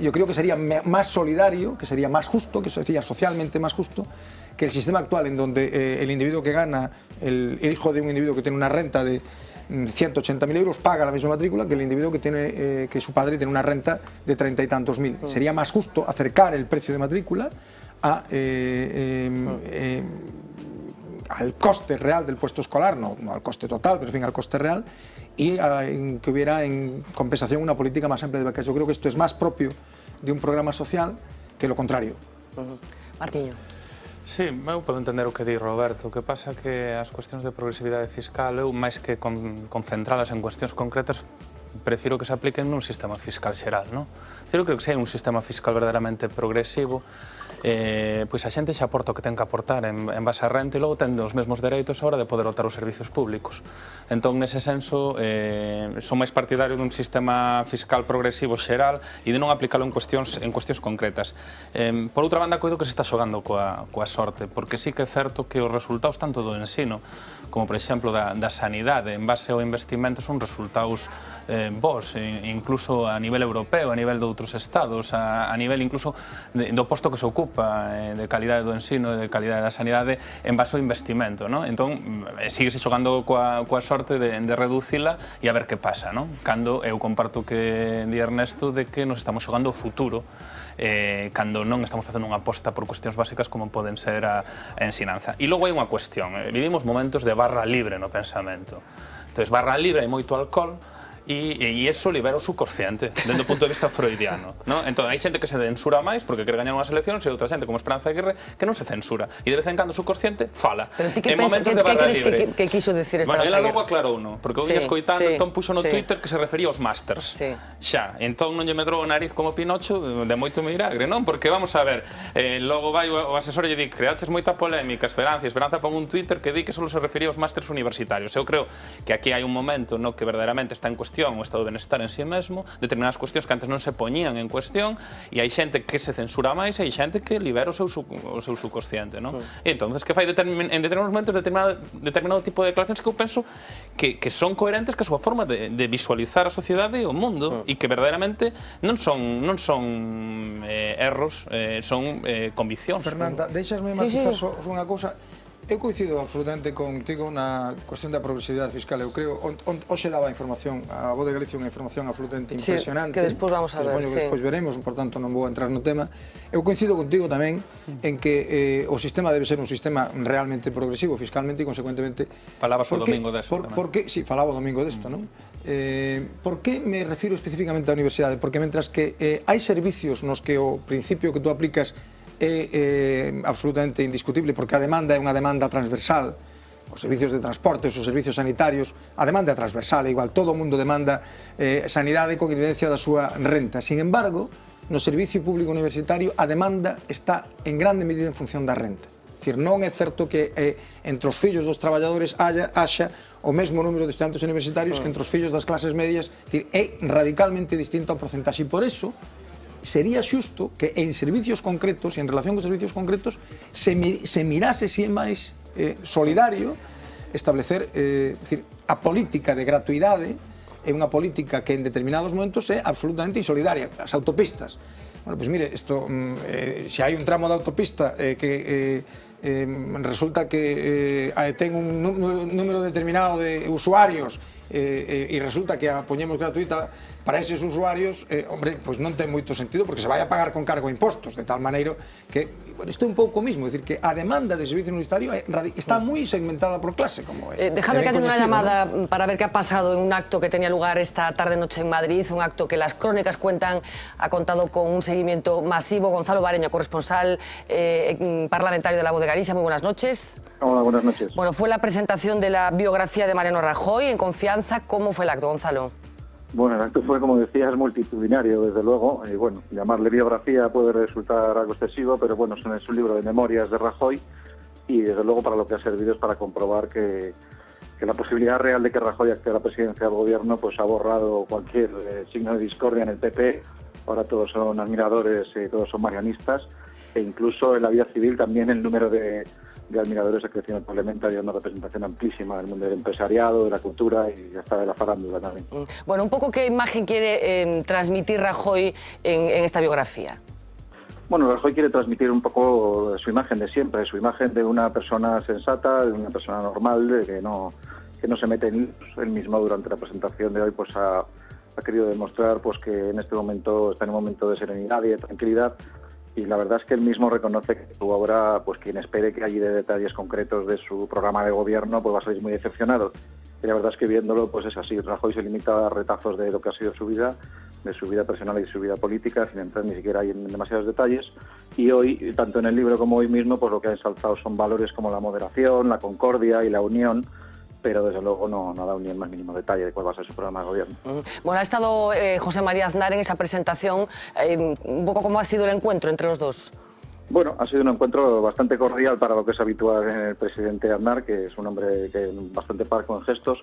Yo creo que sería más solidario, que sería más justo, que sería socialmente más justo que el sistema actual, en donde el individuo que gana, el hijo de un individuo que tiene una renta de 180.000 euros paga la misma matrícula que el individuo que tiene que su padre tiene una renta de 30 y tantos mil. Sería más justo acercar el precio de matrícula al coste real del puesto escolar, no al coste total, pero en fin, al coste real, y que hubiera en compensación una política más amplia de becas. Yo creo que esto es más propio de un programa social que lo contrario. Martiño. Sí, eu podo entender o que di Roberto. O que pasa que as cuestións de progresividade fiscal, eu máis que concentralas en cuestións concretas, prefiro que se apliquen nun sistema fiscal xeral, non? Eu creo que se hai un sistema fiscal verdadeiramente progresivo, pois a xente xa aporta o que ten que aportar en base a renta, e logo ten os mesmos dereitos a hora de poder optar os servicios públicos. Entón, nese senso, son máis partidario dun sistema fiscal progresivo xeral e de non aplicalo en cuestións concretas. Por outra banda, coido que se está xogando coa sorte, porque sí que é certo que os resultados tanto do ensino como, por exemplo, da sanidade en base ao investimento son resultados bons, incluso a nivel europeo, a nivel de outros estados, a nivel incluso do posto que se ocupa de calidade do ensino e de calidade da sanidade en base ao investimento, non? Entón, síguese xogando coa sorte de reducila e a ver que pasa, non? Cando eu comparto que di Ernesto de que nos estamos xogando o futuro, cando non estamos facendo unha aposta por cuestións básicas como poden ser a ensinanza. E logo hai unha cuestión, vivimos momentos de barra libre no pensamento. Entón, barra libre, hai moito alcohol, e iso libera o subconsciente, dentro do punto de vista freudiano, non? Entón, hai xente que se censura máis porque quere gañar unhas eleccións e outra xente, como Esperanza Aguirre, que non se censura. E de vez en cando o subconsciente fala. Pero ti que crees que quiso decir Esperanza Aguirre? Bueno, ela logo aclarou, non? Porque eu ia escoitando, entón puxo no Twitter que se refería aos másters. Xa, entón non lle medrou o nariz como Pinocho de moito milagre, non? Porque, vamos a ver, logo vai o asesor e lle di, creaches moita polémica, Esperanza pon un Twitter que di que só se refería aos másters universitarios. Eu creo que aquí hai un momento no que verdadeiramente está en cuestión cuestión o estado de benestar en si mesmo, determinadas cuestións que antes non se poñían en cuestión, e hai xente que se censura máis e hai xente que libera o seu subconsciente, non? E entonces que fai en determinados momentos determinado tipo de declaracións que eu penso que son coherentes ca súa forma de visualizar a sociedade e o mundo, e que verdadeiramente non son erros, son conviccións. Fernanda, deixasme matizar só unha cousa. Eu coincido absolutamente contigo na cuestión da progresividade fiscal. Eu creo, hoxe daba información, a Voz de Galicia unha información absolutamente impresionante. Que despois vamos a ver, que despois veremos, por tanto non vou entrar no tema. Eu coincido contigo tamén en que o sistema debe ser un sistema realmente progresivo fiscalmente e, consecuentemente... Falabas o domingo desto tamén. Sí, falaba o domingo desto, non? Por que me refiro especificamente á universidade? Porque mentras que hai servicios nos que o principio que tú aplicas é absolutamente indiscutible, porque a demanda é unha demanda transversal, os servicios de transporte, os servicios sanitarios, a demanda é transversal, igual todo o mundo demanda sanidade con evidencia da súa renta. Sin embargo, no servicio público universitario a demanda está en grande medida en función da renta. É dicir, non é certo que entre os fillos dos traballadores haxa o mesmo número de estudantes universitarios que entre os fillos das clases medias. É dicir, é radicalmente distinto ao porcentaxe, e por eso sería xusto que en servicios concretos e en relación con servicios concretos se mirase se é máis solidario establecer a política de gratuidade é unha política que en determinados momentos é absolutamente insolidaria. As autopistas, bueno, pois mire, se hai un tramo de autopista que resulta que ten un número determinado de usuarios e resulta que a poñemos gratuita para eses usuarios, hombre, pois non ten moito sentido porque se vai a pagar con cargo a impostos, de tal maneiro que, bueno, isto é un pouco mismo, é dicir, que a demanda de servicio universitario está moi segmentada por clase, como é. Dejadme que haciendo una llamada para ver qué ha pasado en un acto que tenía lugar esta tarde-noche en Madrid, un acto que las crónicas cuentan ha contado con un seguimiento masivo. Gonzalo Bareño, corresponsal parlamentario de La Voz de Galicia, muy buenas noches. Hola, buenas noches. Bueno, fue la presentación de la biografía de Mariano Rajoy en Confianza. ¿Cómo fue el acto, Gonzalo? Bueno, el acto fue, como decías, multitudinario, desde luego. Y bueno, llamarle biografía puede resultar algo excesivo, pero bueno, es un libro de memorias de Rajoy y desde luego para lo que ha servido es para comprobar que la posibilidad real de que Rajoy acceda a la presidencia del gobierno pues ha borrado cualquier signo de discordia en el PP. Ahora todos son admiradores, todos son marianistas, e incluso en la vida civil también el número de admiradores ha crecido notablemente, hay una representación amplísima del mundo del empresariado, de la cultura y hasta de la farándula también. Bueno, un poco qué imagen quiere transmitir Rajoy en esta biografía. Bueno, Rajoy quiere transmitir un poco su imagen de siempre, su imagen de una persona sensata, de una persona normal, que no se mete en él mismo. Durante la presentación de hoy pues ha querido demostrar pues que en este momento está en un momento de serenidad y de tranquilidad. Y la verdad es que él mismo reconoce que su obra, pues quien espere que haya detalles concretos de su programa de gobierno, pues va a salir muy decepcionado. Y la verdad es que viéndolo, pues es así. Rajoy se limita a retazos de lo que ha sido su vida, de su vida personal y de su vida política, sin entrar ni siquiera ahí en demasiados detalles. Y hoy, tanto en el libro como hoy mismo, pues lo que ha ensalzado son valores como la moderación, la concordia y la unión, pero desde luego no ha dado ni el más mínimo detalle de cuál va a ser su programa de gobierno. Bueno, ha estado José María Aznar en esa presentación. Un poco cómo ha sido el encuentro entre los dos. Bueno, ha sido un encuentro bastante cordial para lo que es habitual en el presidente Aznar, que es un hombre bastante parco en gestos,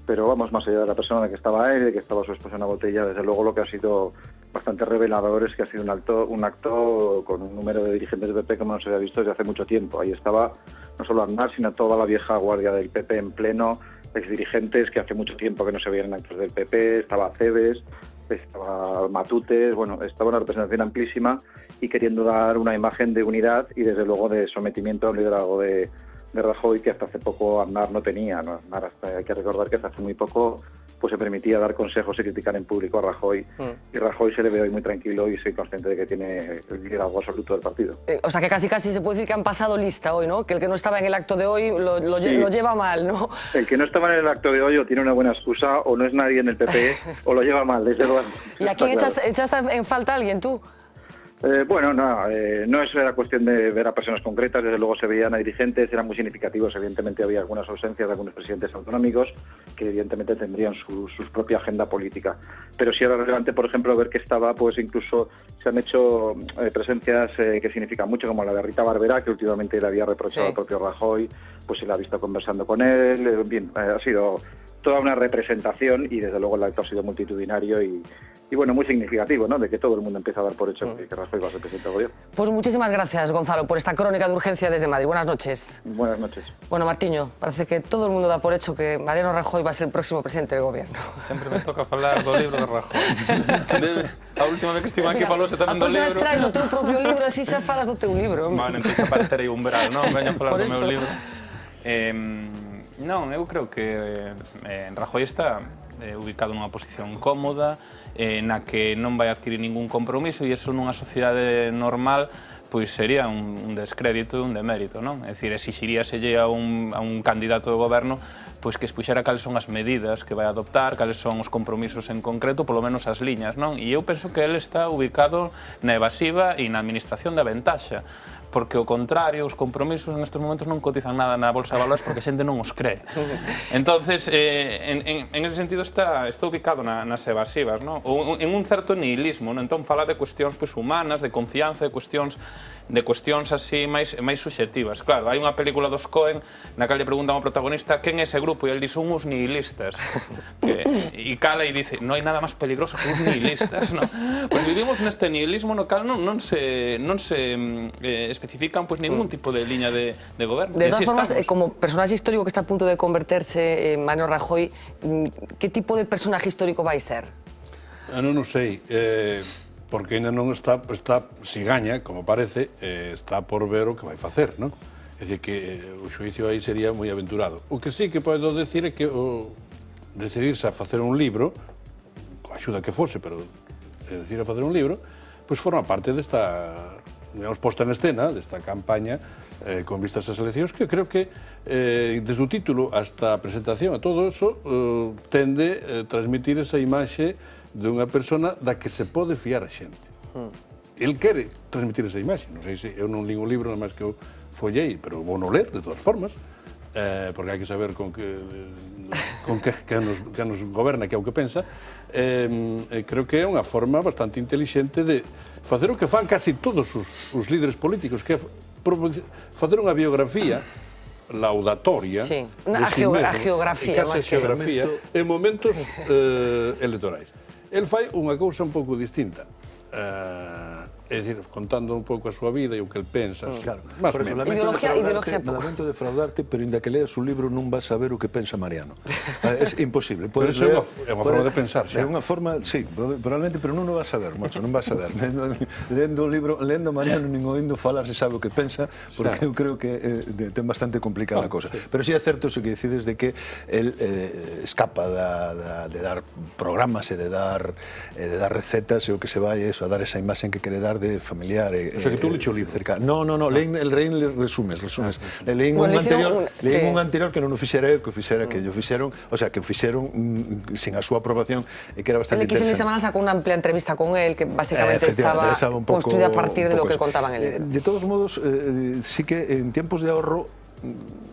pero vamos, más allá de la persona que estaba él, de que estaba su esposa en la botella, desde luego lo que ha sido bastante revelador es que ha sido un acto con un número de dirigentes del PP como no se había visto desde hace mucho tiempo. Ahí estaba no solo Aznar, sino toda la vieja guardia del PP en pleno, exdirigentes que hace mucho tiempo que no se veían en actos del PP, estaba Cebes, estaba Matutes, bueno, estaba una representación amplísima y queriendo dar una imagen de unidad y desde luego de sometimiento al liderazgo de Rajoy, que hasta hace poco Aznar no tenía, ¿no? Aznar, hay que recordar que hasta hace muy poco pues se permitía dar consejos y criticar en público a Rajoy, y Rajoy se le ve hoy muy tranquilo y soy consciente de que tiene el liderazgo absoluto del partido. O sea que casi se puede decir que han pasado lista hoy, ¿no? Que el que no estaba en el acto de hoy lo lleva mal, ¿no? El que no estaba en el acto de hoy o tiene una buena excusa o no es nadie en el PP o lo lleva mal, desde luego. ¿Y a quién echaste en falta a alguien tú? Bueno, no es la cuestión de ver a personas concretas, desde luego se veían a dirigentes, eran muy significativos, evidentemente había algunas ausencias de algunos presidentes autonómicos que evidentemente tendrían su propia agenda política. Pero sí era relevante, por ejemplo, ver que estaba, pues incluso se han hecho presencias que significan mucho, como la de Rita Barberá, que últimamente le había reprochado al propio Rajoy, pues se la ha visto conversando con él, bien, ha sido toda una representación y desde luego el acto ha sido multitudinario y bueno, muy significativo, ¿no? De que todo el mundo empieza a dar por hecho que Rajoy va a ser presidente del gobierno. Pues muchísimas gracias, Gonzalo, por esta crónica de urgencia desde Madrid. Buenas noches. Buenas noches. Bueno, Martiño, parece que todo el mundo da por hecho que Mariano Rajoy va a ser el próximo presidente del gobierno. Sempre me toca falar do libro de Rajoy. A última vez que estive aquí falouse tamén do libro. A próxima vez traes o teu propio libro, así xa falas do teu libro. Bueno, entón xa aparecerei un verano, non? Veño a falar do meu libro. Non, eu creo que Rajoy está ubicado nunha posición cómoda, na que non vai adquirir ningún compromiso e iso nunha sociedade normal pois sería un descrédito e un demérito, non? É dicir, exixiríaselle a un candidato de goberno pois que expuxera cales son as medidas que vai adoptar, cales son os compromisos en concreto, polo menos as liñas, non? E eu penso que ele está ubicado na evasiva e na administración da ventaxa, porque ao contrario, os compromisos nestes momentos non cotizan nada na bolsa de valores porque a xente non os cree. Entonces, en ese sentido está ubicado nas evasivas, non? Ou en un certo nihilismo, non? Entón fala de cuestións humanas, de confianza, de cuestións así máis subxectivas. Claro, hai unha película dos Coen na que le preguntan ao protagonista quen é ese grupo e ele dice, son uns nihilistas. E cala e dice, non hai nada máis peligroso que uns nihilistas, non? Pois vivimos neste nihilismo no cal non se especifican ningún tipo de liña de goberno. De todas formas, como personaxe histórico que está a punto de converterse en Mariano Rajoy, que tipo de personaje histórico vai ser? Non o sei, porque ainda non está, si gaña, como parece, está por ver o que vai facer, non? É dicir, que o xuicio aí sería moi aventurado. O que sí que podo decir é que decidirse a facer un libro, coa axuda que fose, pero decidir a facer un libro, pois forma parte desta, digamos, posta en escena, desta campaña con vistas ás eleccións, que creo que desde o título hasta a presentación a todo eso tende a transmitir esa imaxe dunha persona da que se pode fiar a xente. El quere transmitir esa imaxe, non sei se eu non lín o libro, nada máis que eu follei, pero vou non ler, de todas formas, porque hai que saber con que nos goberna, que é o que pensa. Creo que é unha forma bastante intelixente de facer o que fan casi todos os líderes políticos, que é facer unha biografía laudatoria de si mesmo, case geografía, en momentos electorais. El fai unha cousa un pouco distinta, é dicir, contando un pouco a súa vida e o que el pensa, máis ou menos. Lamento defraudarte, pero inda que leas un libro non vas a ver o que pensa Mariano. É imposible. Pero iso é unha forma de pensar, xa. É unha forma, sí, probablemente, pero non o vas a ver, macho, non vas a ver. Lendo o libro, lendo Mariano, nin oindo falar se sabe o que pensa, porque eu creo que ten bastante complicada a cousa. Pero si é certo o que decides de que el escapa de dar programas e de dar recetas e o que se vai a dar esa imaxe que quere dar de familiar o sea, que tú leches o libro. No, leín resumes. Leín un anterior que non o fixera eu, que o fixera que ellos fixeron, o sea, que o fixeron sin a súa aprobación e que era bastante interesante. El semana sacou unha amplia entrevista con él que basicamente estaba construída a partir de lo que contaban en el libro. De todos modos, sí que en tiempos de ahorro,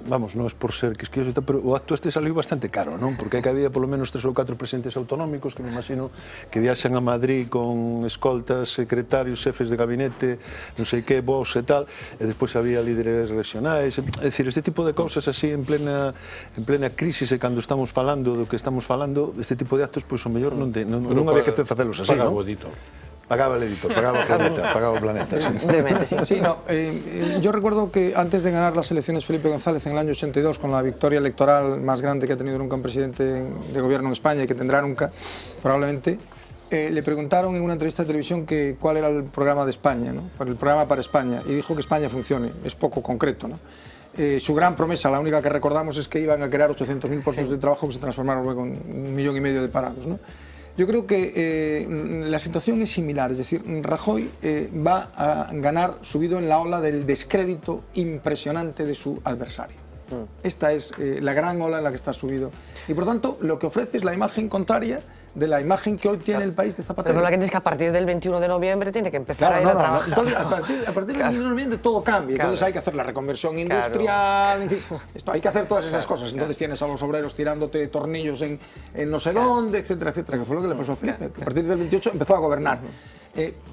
vamos, non é por ser quisquioso, pero o acto este saliu bastante caro, non? Porque que había polo menos 3 ou 4 presidentes autonómicos que me imagino que viaxan a Madrid con escoltas, secretarios, xefes de gabinete, non sei que, voos e tal, e despois había líderes regionais, é dicir, este tipo de cousas así en plena crisis e cando estamos falando do que estamos falando, este tipo de actos, pois o mellor non había que facelos así, non? Pagaba o editor. Pagaba el editor, pagaba el planeta. Sí, no, yo recuerdo que antes de ganar las elecciones Felipe González en el año 82, con la victoria electoral más grande que ha tenido nunca un presidente de gobierno en España y que tendrá nunca, probablemente, le preguntaron en una entrevista de televisión que cuál era el programa de España, ¿no? El programa para España, y dijo que España funcione, es poco concreto, ¿no? Su gran promesa, la única que recordamos, es que iban a crear 800.000 puestos de trabajo que se transformaron luego en 1,5 millones de parados, ¿no? Yo creo que la situación es similar, es decir, Rajoy va a ganar subido en la ola del descrédito impresionante de su adversario. Esta es la gran ola en la que está subido. Y por tanto, lo que ofrece es la imagen contraria de la imagen que hoy tiene el país de Zapatero. Pero la que tienes que a partir del 21 de noviembre tiene que empezar a ir a trabajar. Entonces, a partir del 21 de noviembre todo cambia. Entonces hay que hacer la reconversión industrial, en fin, hay que hacer todas esas cosas. Entonces tienes a los obreros tirándote tornillos en no sé dónde, etcétera, etcétera, que fue lo que le pasó a Felipe, que a partir del 28 empezó a gobernar.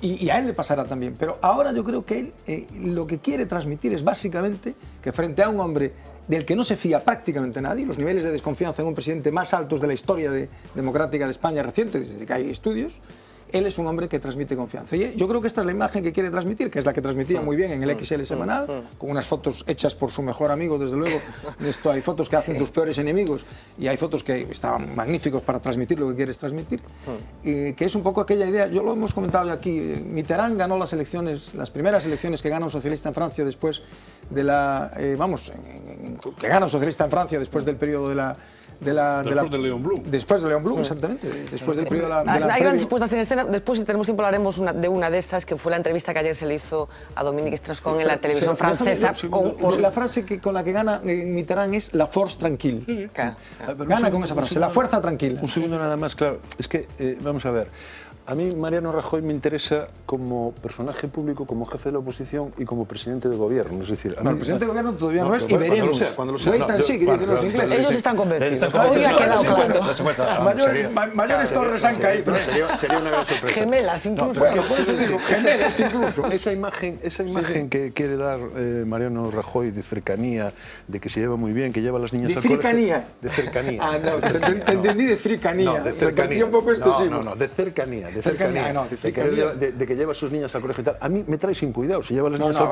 Y a él le pasará también. Pero ahora yo creo que él lo que quiere transmitir es básicamente que frente a un hombre del que no se fía prácticamente nadie, los niveles de desconfianza en un presidente más altos de la historia democrática de España reciente, desde que hay estudios, él es un hombre que transmite confianza. Y yo creo que esta es la imagen que quiere transmitir, que es la que transmitía muy bien en el XL semanal, con unas fotos hechas por su mejor amigo, desde luego. Esto, hay fotos que hacen tus peores enemigos y hay fotos que estaban magníficos para transmitir lo que quieres transmitir, que es un poco aquella idea, yo lo hemos comentado ya aquí, Mitterrand ganó las elecciones, las primeras elecciones que gana un socialista en Francia después de la, que gana un socialista en Francia después del periodo después de Leon Blum. Después de Leon Blum, exactamente. Después del periodo de la hay grandes puestas en escena. Después, si tenemos tiempo, hablaremos de una de esas, que fue la entrevista que ayer se le hizo a Dominique Strauss-Kahn en la televisión francesa. La frase con la que gana Mitterrand es la force tranquille. Gana con esa frase, la fuerza tranquila. Un segundo nada más, claro. Es que, vamos a ver. A mí Mariano Rajoy me interesa como personaje público, como jefe de la oposición y como presidente de gobierno. Es decir, el presidente de gobierno todavía no es y veremos. Cuando lo sea. Sí, que dicen los ingleses. Ellos están convencidos. Hoy ha quedado claro. Mayores torres han caído. Sería una gran sorpresa. Gemelas incluso. Bueno, por eso digo, gemelas incluso. Esa imagen que quiere dar Mariano Rajoy de cercanía, de que se lleva muy bien, que lleva a las niñas al colegio. ¿De cercanía? Ah, no, te entendí de fricanía. No, de cercanía. Me parecía un poco excesivo. No, de cercanía. De que lleva a sus niñas al colegio y tal. A mí me trae sin cuidado. Si lleva a las niñas al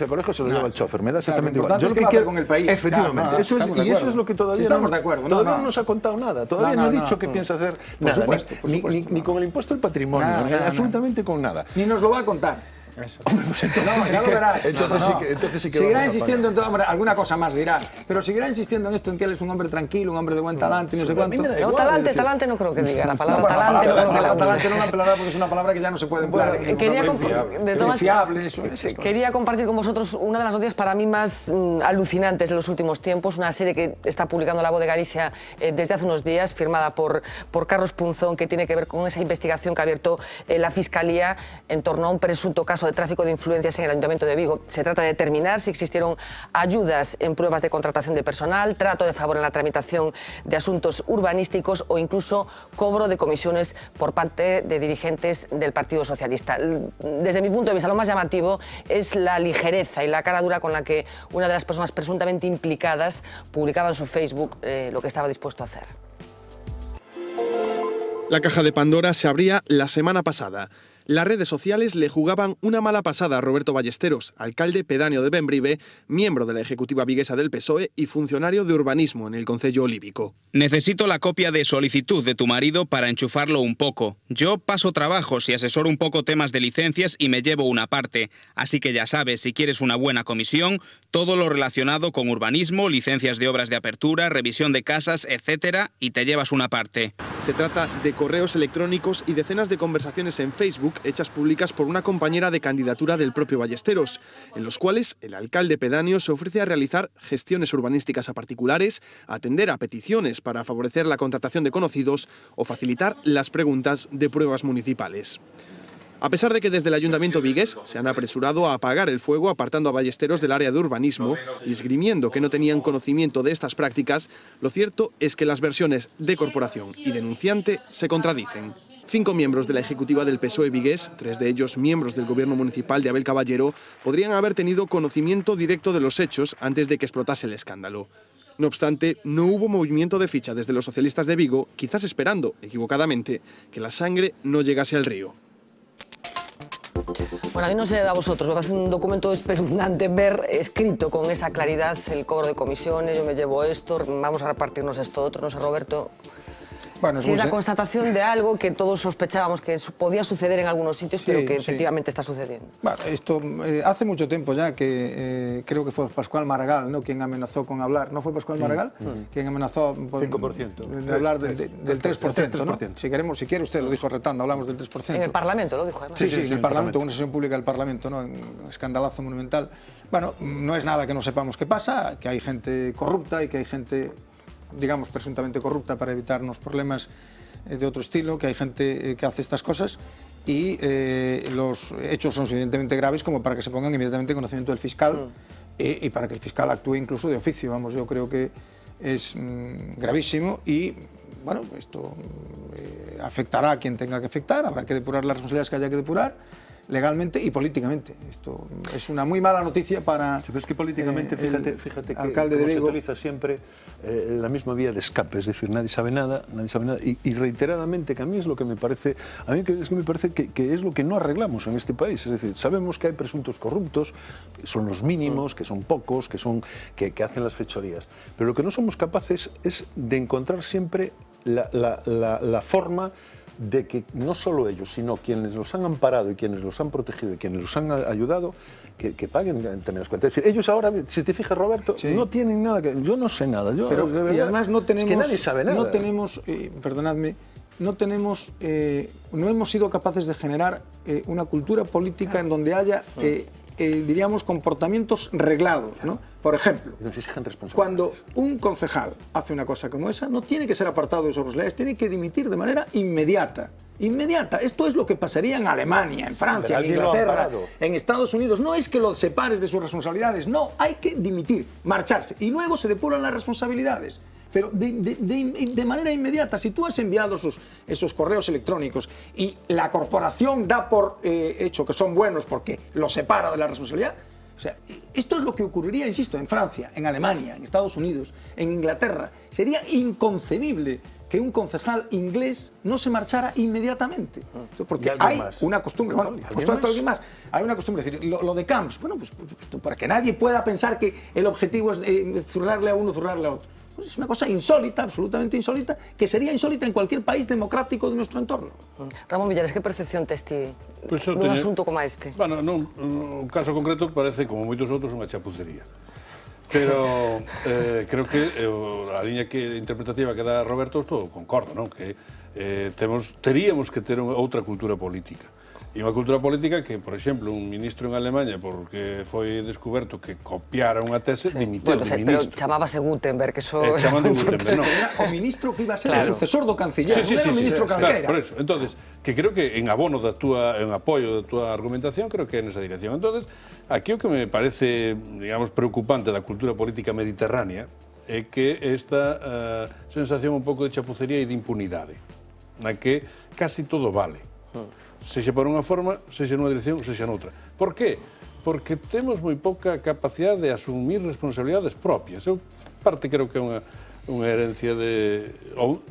colegio, se lo lleva el chofer. Me da exactamente igual. Yo lo que quiero con el país. Efectivamente. Y eso es lo que todavía no nos ha contado nada. Todavía no ha dicho que piensa hacer nada. Ni con el impuesto del patrimonio, absolutamente con nada. Ni nos lo va a contar. Eso. Ya lo verás. Entonces sí que seguirá insistiendo en todo, hombre, alguna cosa más dirá, pero seguirá insistiendo en esto, en que él es un hombre tranquilo, un hombre de buen talante, no sé cuánto. No, talante no creo que diga, la palabra talante no creo que la use. Talante no la empleará porque es una palabra que ya no se puede emplear. Quería compartir con vosotros una de las noticias para mí más alucinantes de los últimos tiempos, una serie que está publicando La Voz de Galicia desde hace unos días, firmada por Carlos Punzón, que tiene que ver con esa investigación que ha abierto la Fiscalía en torno a un presunto caso de tráfico de influencias en el Ayuntamiento de Vigo. Se trata de determinar si existieron ayudas en pruebas de contratación de personal, trato de favor en la tramitación de asuntos urbanísticos o incluso cobro de comisiones por parte de dirigentes del Partido Socialista. Desde mi punto de vista, lo más llamativo es la ligereza y la cara dura con la que una de las personas presuntamente implicadas publicaba en su Facebook lo que estaba dispuesto a hacer. La caja de Pandora se abría la semana pasada. Las redes sociales le jugaban una mala pasada a Roberto Ballesteros, alcalde pedáneo de Bembrive, miembro de la ejecutiva viguesa del PSOE y funcionario de urbanismo en el concello olívico. Necesito la copia de solicitud de tu marido para enchufarlo un poco. Yo paso trabajos y asesoro un poco temas de licencias y me llevo una parte. Así que ya sabes, si quieres una buena comisión, todo lo relacionado con urbanismo, licencias de obras de apertura, revisión de casas, etcétera, y te llevas una parte. Se trata de correos electrónicos y decenas de conversaciones en Facebook hechas públicas por una compañera de candidatura del propio Ballesteros, en los cuales el alcalde pedáneo se ofrece a realizar gestiones urbanísticas a particulares, atender a peticiones para favorecer la contratación de conocidos o facilitar las preguntas de pruebas municipales. A pesar de que desde el Ayuntamiento vigués se han apresurado a apagar el fuego apartando a Ballesteros del área de urbanismo y esgrimiendo que no tenían conocimiento de estas prácticas, lo cierto es que las versiones de corporación y denunciante se contradicen. 5 miembros de la ejecutiva del PSOE vigués, 3 de ellos miembros del gobierno municipal de Abel Caballero, podrían haber tenido conocimiento directo de los hechos antes de que explotase el escándalo. No obstante, no hubo movimiento de ficha desde los socialistas de Vigo, quizás esperando, equivocadamente, que la sangre no llegase al río. Bueno, a mí no sé a vosotros, me parece un documento espeluznante ver escrito con esa claridad el cobro de comisiones, yo me llevo esto, vamos a repartirnos esto otro, no sé, Roberto. Bueno, sí, es la constatación de algo que todos sospechábamos que podía suceder en algunos sitios, pero que efectivamente está sucediendo. Bueno, esto hace mucho tiempo ya que creo que fue Pascual Maragall, ¿no?, quien amenazó con hablar. ¿No fue Pascual Maragall? Quien amenazó 5%. De hablar del 3%, ¿no? Si quiere usted, lo dijo retando, hablamos del 3%. En el Parlamento lo dijo, además. Sí, en el Parlamento, una sesión pública del Parlamento, ¿no? Un escandalazo monumental. Bueno, no es nada que no sepamos qué pasa, que hay gente corrupta y que hay gente, digamos, presuntamente corrupta para evitarnos problemas de otro estilo, que hay gente que hace estas cosas y los hechos son suficientemente graves como para que se pongan inmediatamente en conocimiento del fiscal y para que el fiscal actúe incluso de oficio. Vamos, yo creo que es gravísimo y, bueno, esto afectará a quien tenga que afectar, habrá que depurar las responsabilidades que haya que depurar, legalmente y políticamente. Esto es una muy mala noticia para sí, pero es que políticamente, fíjate que alcalde de Vigo se utiliza siempre la misma vía de escape, es decir, nadie sabe nada, y reiteradamente, que a mí es lo que me parece, que es lo que no arreglamos en este país. Es decir, sabemos que hay presuntos corruptos, que son los mínimos, que son pocos, que hacen las fechorías, pero lo que no somos capaces es de encontrar siempre la forma de que no solo ellos, sino quienes los han amparado y quienes los han protegido y quienes los han ayudado, que paguen también las cuentas. Es decir, ellos ahora, si te fijas, Roberto, no tienen nada que... Yo no sé nada. Pero, de verdad, y además no tenemos... Es que nadie sabe nada. No tenemos, perdonadme, no hemos sido capaces de generar una cultura política en donde haya... diríamos, comportamientos reglados, ¿no? Por ejemplo, cuando un concejal hace una cosa como esa, no tiene que ser apartado de sus responsabilidades, tiene que dimitir de manera inmediata. Inmediata. Esto es lo que pasaría en Alemania, en Francia, en Inglaterra, en Estados Unidos. No es que lo separes de sus responsabilidades, no, hay que dimitir, marcharse, y luego se depuran las responsabilidades. Pero de manera inmediata, si tú has enviado esos correos electrónicos y la corporación da por hecho que son buenos porque los separa de la responsabilidad, o sea, esto es lo que ocurriría, insisto, en Francia, en Alemania, en Estados Unidos, en Inglaterra. Sería inconcebible que un concejal inglés no se marchara inmediatamente. Porque hay una costumbre, bueno, alguien más, hay una costumbre, es decir, lo de Camps, bueno, pues para que nadie pueda pensar que el objetivo es zurrarle a uno, zurrarle a otro. Pues es una cosa insólita, absolutamente insólita, que sería insólita en cualquier país democrático de nuestro entorno. Ramón Villares, que percepción tes ti dun asunto como este? Bueno, no caso concreto parece, como moitos outros, unha chapucería. Pero creo que a liña interpretativa que dá Roberto, estou concordo, non? Que teríamos que ter outra cultura política. E unha cultura política que, por exemplo, un ministro en Alemanha, porque foi descoberto que copiara unha tese, dimitiu do ministro. Pero chamábase Gutenberg, que so... Chamando Gutenberg, non. O ministro que iba a ser o sucesor do canciller, non era o ministro calquera. Por eso, entonces, que creo que en abono en apoio da túa argumentación, creo que é nesa dirección. Entonces, aquí o que me parece, digamos, preocupante da cultura política mediterránea é que esta sensación un pouco de chapucería e de impunidade, na que casi todo vale. Sexa por unha forma, sexa nunha dirección, sexa noutra. Por qué? Porque temos moi pouca capacidade de asumir responsabilidades propias. Eu parte creo que é unha herencia de... ou,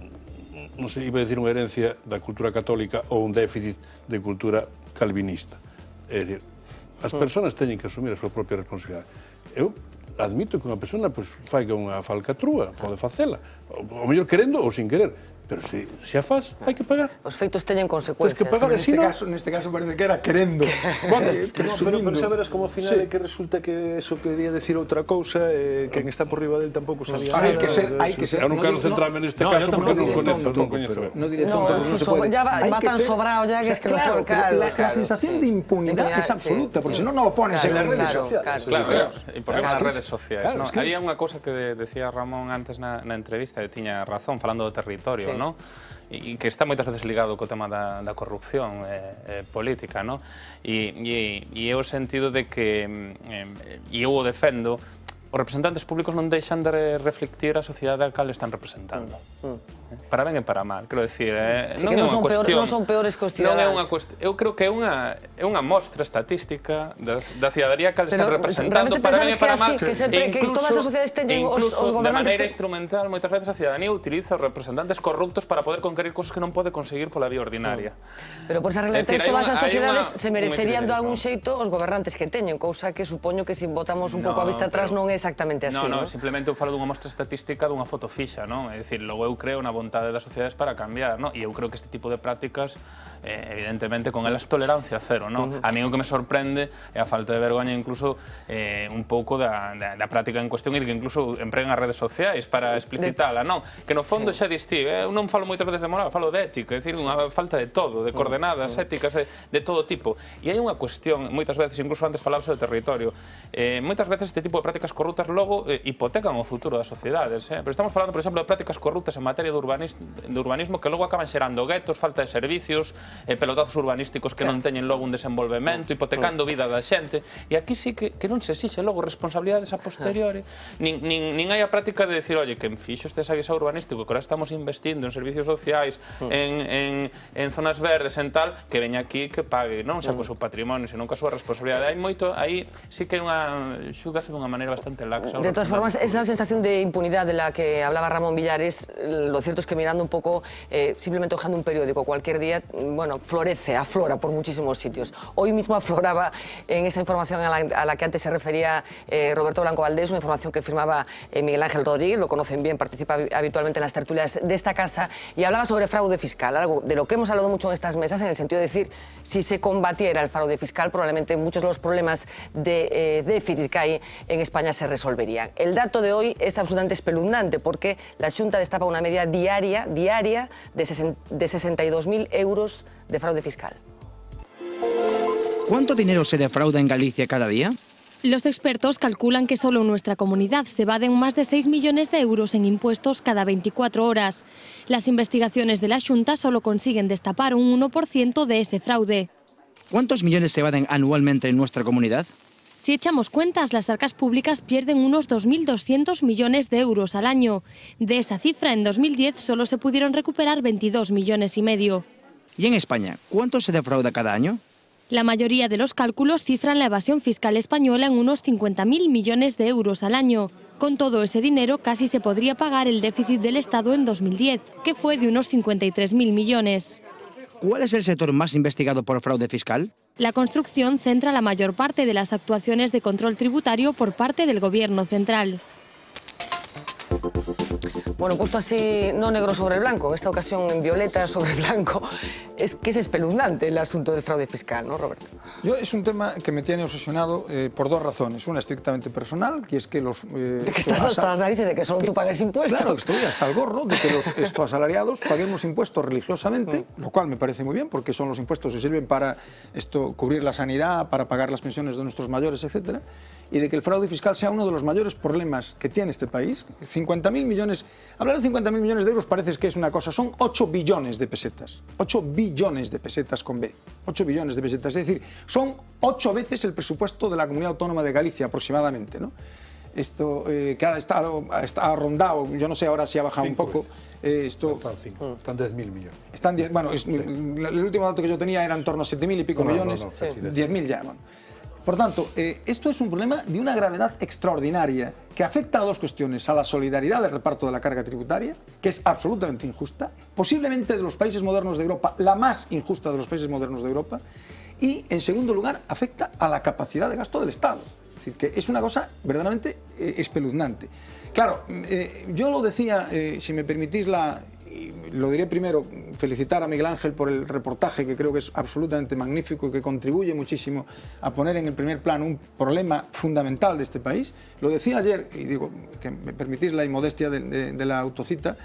non sei, iba a decir unha herencia da cultura católica ou un déficit de cultura calvinista. É dicir, as persoas teñen que asumir a súa propia responsabilidade. Eu admito que unha persona fai unha falcatrúa, pode facela, o mellor querendo ou sin querer. Pero se a faz, hai que pagar. Os feitos teñen consecuencias. Que pagar, neste caso parece que era querendo. Pero saberás como ao final é que resulta que eso quería decir outra cousa, que quen está por riba del tampouco sabía nada. Hai que ser. Eu non quero centrarme neste caso porque non coñezo. Non diré tonto, non se pode. Ya va tan sobrado ya que es que non pode. La sensación de impunidade é absoluta, porque senón non lo pones en las redes sociales. Claro, e por as redes sociais. Había unha cousa que decía Ramón antes na entrevista, e tiña razón, falando do territorio, ¿no? E que está moitas veces ligado co tema da corrupción política, ¿no? E é o sentido de que, e eu o defendo, os representantes públicos non deixan de reflectir a sociedade a cal están representando. Para ben e para mal, quero dicir, non é unha cuestión... Non son peores cuestionadas. Eu creo que é unha mostra estatística da cidadaría que están representando para ben e para mal. Que todas as sociedades teñen os gobernantes... De maneira instrumental, moitas veces a cidadanía utiliza os representantes corruptos para poder conquerir cosas que non pode conseguir pola vía ordinaria. Pero por esa regla de tres, todas as sociedades se merecerían de algún xeito os gobernantes que teñen, cousa que supoño que se botamos un pouco a vista atrás non é exactamente así, non? Non, simplemente eu falo dunha mostra estatística dunha foto fixa, non? É dicir, logo eu creo na vontade das sociedades para cambiar, non? E eu creo que este tipo de prácticas, evidentemente, con elas tolerancia cero, non? A mí o que me sorprende é a falta de vergoña incluso un pouco da práctica en cuestión e de que incluso empreguen as redes sociais para explicitala, non? Que no fondo xa distí, eu non falo moitas veces de moral, falo de ética, é dicir, unha falta de todo, de coordenadas éticas de todo tipo. E hai unha cuestión, moitas veces, incluso antes falábase do territorio, moitas veces este tipo de prácticas corruptas corruptas logo hipotecan o futuro das sociedades. Pero estamos falando, por exemplo, de prácticas corruptas en materia de urbanismo que logo acaban xerando guetos, falta de servicios, pelotazos urbanísticos que non teñen logo un desenvolvemento, hipotecando vida da xente. E aquí sí que non se exixe logo responsabilidades a posteriori, nin hai a práctica de decir, oye, que fixo este guisa urbanístico, que ahora estamos investindo en servicios sociais, en zonas verdes, en tal, que veña aquí que pague, non xa co seu patrimonio, senón co súa responsabilidade. Hai moito, aí sí que é unha xúdase dunha maneira bastante laxa. De todas formas, esa sensación de impunidad de la que hablaba Ramón Villares, lo cierto es que mirando un poco, simplemente hojeando un periódico cualquier día, bueno, florece, aflora por muchísimos sitios. Hoy mismo afloraba en esa información a la que antes se refería Roberto Blanco Valdés, una información que firmaba Miguel Ángel Rodríguez, lo conocen bien, participa habitualmente en las tertulias de esta casa, y hablaba sobre fraude fiscal, algo de lo que hemos hablado mucho en estas mesas, en el sentido de decir, si se combatiera el fraude fiscal, probablemente muchos de los problemas de déficit que hay en España se resolverían. El dato de hoy es absolutamente espeluznante, porque la Xunta destapa una media diaria de 62.000 euros de fraude fiscal. ¿Cuánto dinero se defrauda en Galicia cada día? Los expertos calculan que solo en nuestra comunidad se evaden más de 6 millones de euros en impuestos cada 24 horas. Las investigaciones de la Xunta solo consiguen destapar un 1% de ese fraude. ¿Cuántos millones se evaden anualmente en nuestra comunidad? Si echamos cuentas, las arcas públicas pierden unos 2.200 millones de euros al año. De esa cifra, en 2010 solo se pudieron recuperar 22,5 millones. ¿Y en España, cuánto se defrauda cada año? La mayoría de los cálculos cifran la evasión fiscal española en unos 50.000 millones de euros al año. Con todo ese dinero casi se podría pagar el déficit del Estado en 2010, que fue de unos 53.000 millones. ¿Cuál es el sector más investigado por fraude fiscal? La construcción centra la mayor parte de las actuaciones de control tributario por parte del Gobierno central. Bueno, puesto así, no negro sobre blanco, en esta ocasión en violeta sobre blanco, es que es espeluznante el asunto del fraude fiscal, ¿no, Roberto? Es un tema que me tiene obsesionado por dos razones. Una estrictamente personal, que es que los... de que estás hasta las narices de que solo tú pagues impuestos. Claro, estoy hasta el gorro de que los asalariados paguemos impuestos religiosamente, lo cual me parece muy bien, porque son los impuestos que sirven para cubrir la sanidad, para pagar las pensiones de nuestros mayores, etcétera, y de que el fraude fiscal sea uno de los mayores problemas que tiene este país. 50.000 millones... Hablar de 50.000 millones de euros parece que es una cosa, son 8 billones de pesetas. 8 billones de pesetas con B. 8 billones de pesetas, es decir, son 8 veces el presupuesto de la Comunidad Autónoma de Galicia aproximadamente, ¿no? Esto que ha rondado, yo no sé ahora si ha bajado un poco. Están 10.000 millones. Están 10, bueno, el último dato que yo tenía era en torno a 7.000 y pico millones. 10.000 ya, bueno. Por tanto, esto es un problema de una gravedad extraordinaria que afecta a dos cuestiones: a la solidaridad del reparto de la carga tributaria, que es absolutamente injusta, posiblemente de los países modernos de Europa, la más injusta de los países modernos de Europa, y en segundo lugar afecta a la capacidad de gasto del Estado. Es decir, que es una cosa verdaderamente espeluznante. Claro, yo lo decía, si me permitís lo diré primero, felicitar a Miguel Ángel por el reportaje, que creo que es absolutamente magnífico y que contribuye muchísimo a poner en el primer plano un problema fundamental de este país. Lo decía ayer, y digo, que me permitís la inmodestia de la autocita,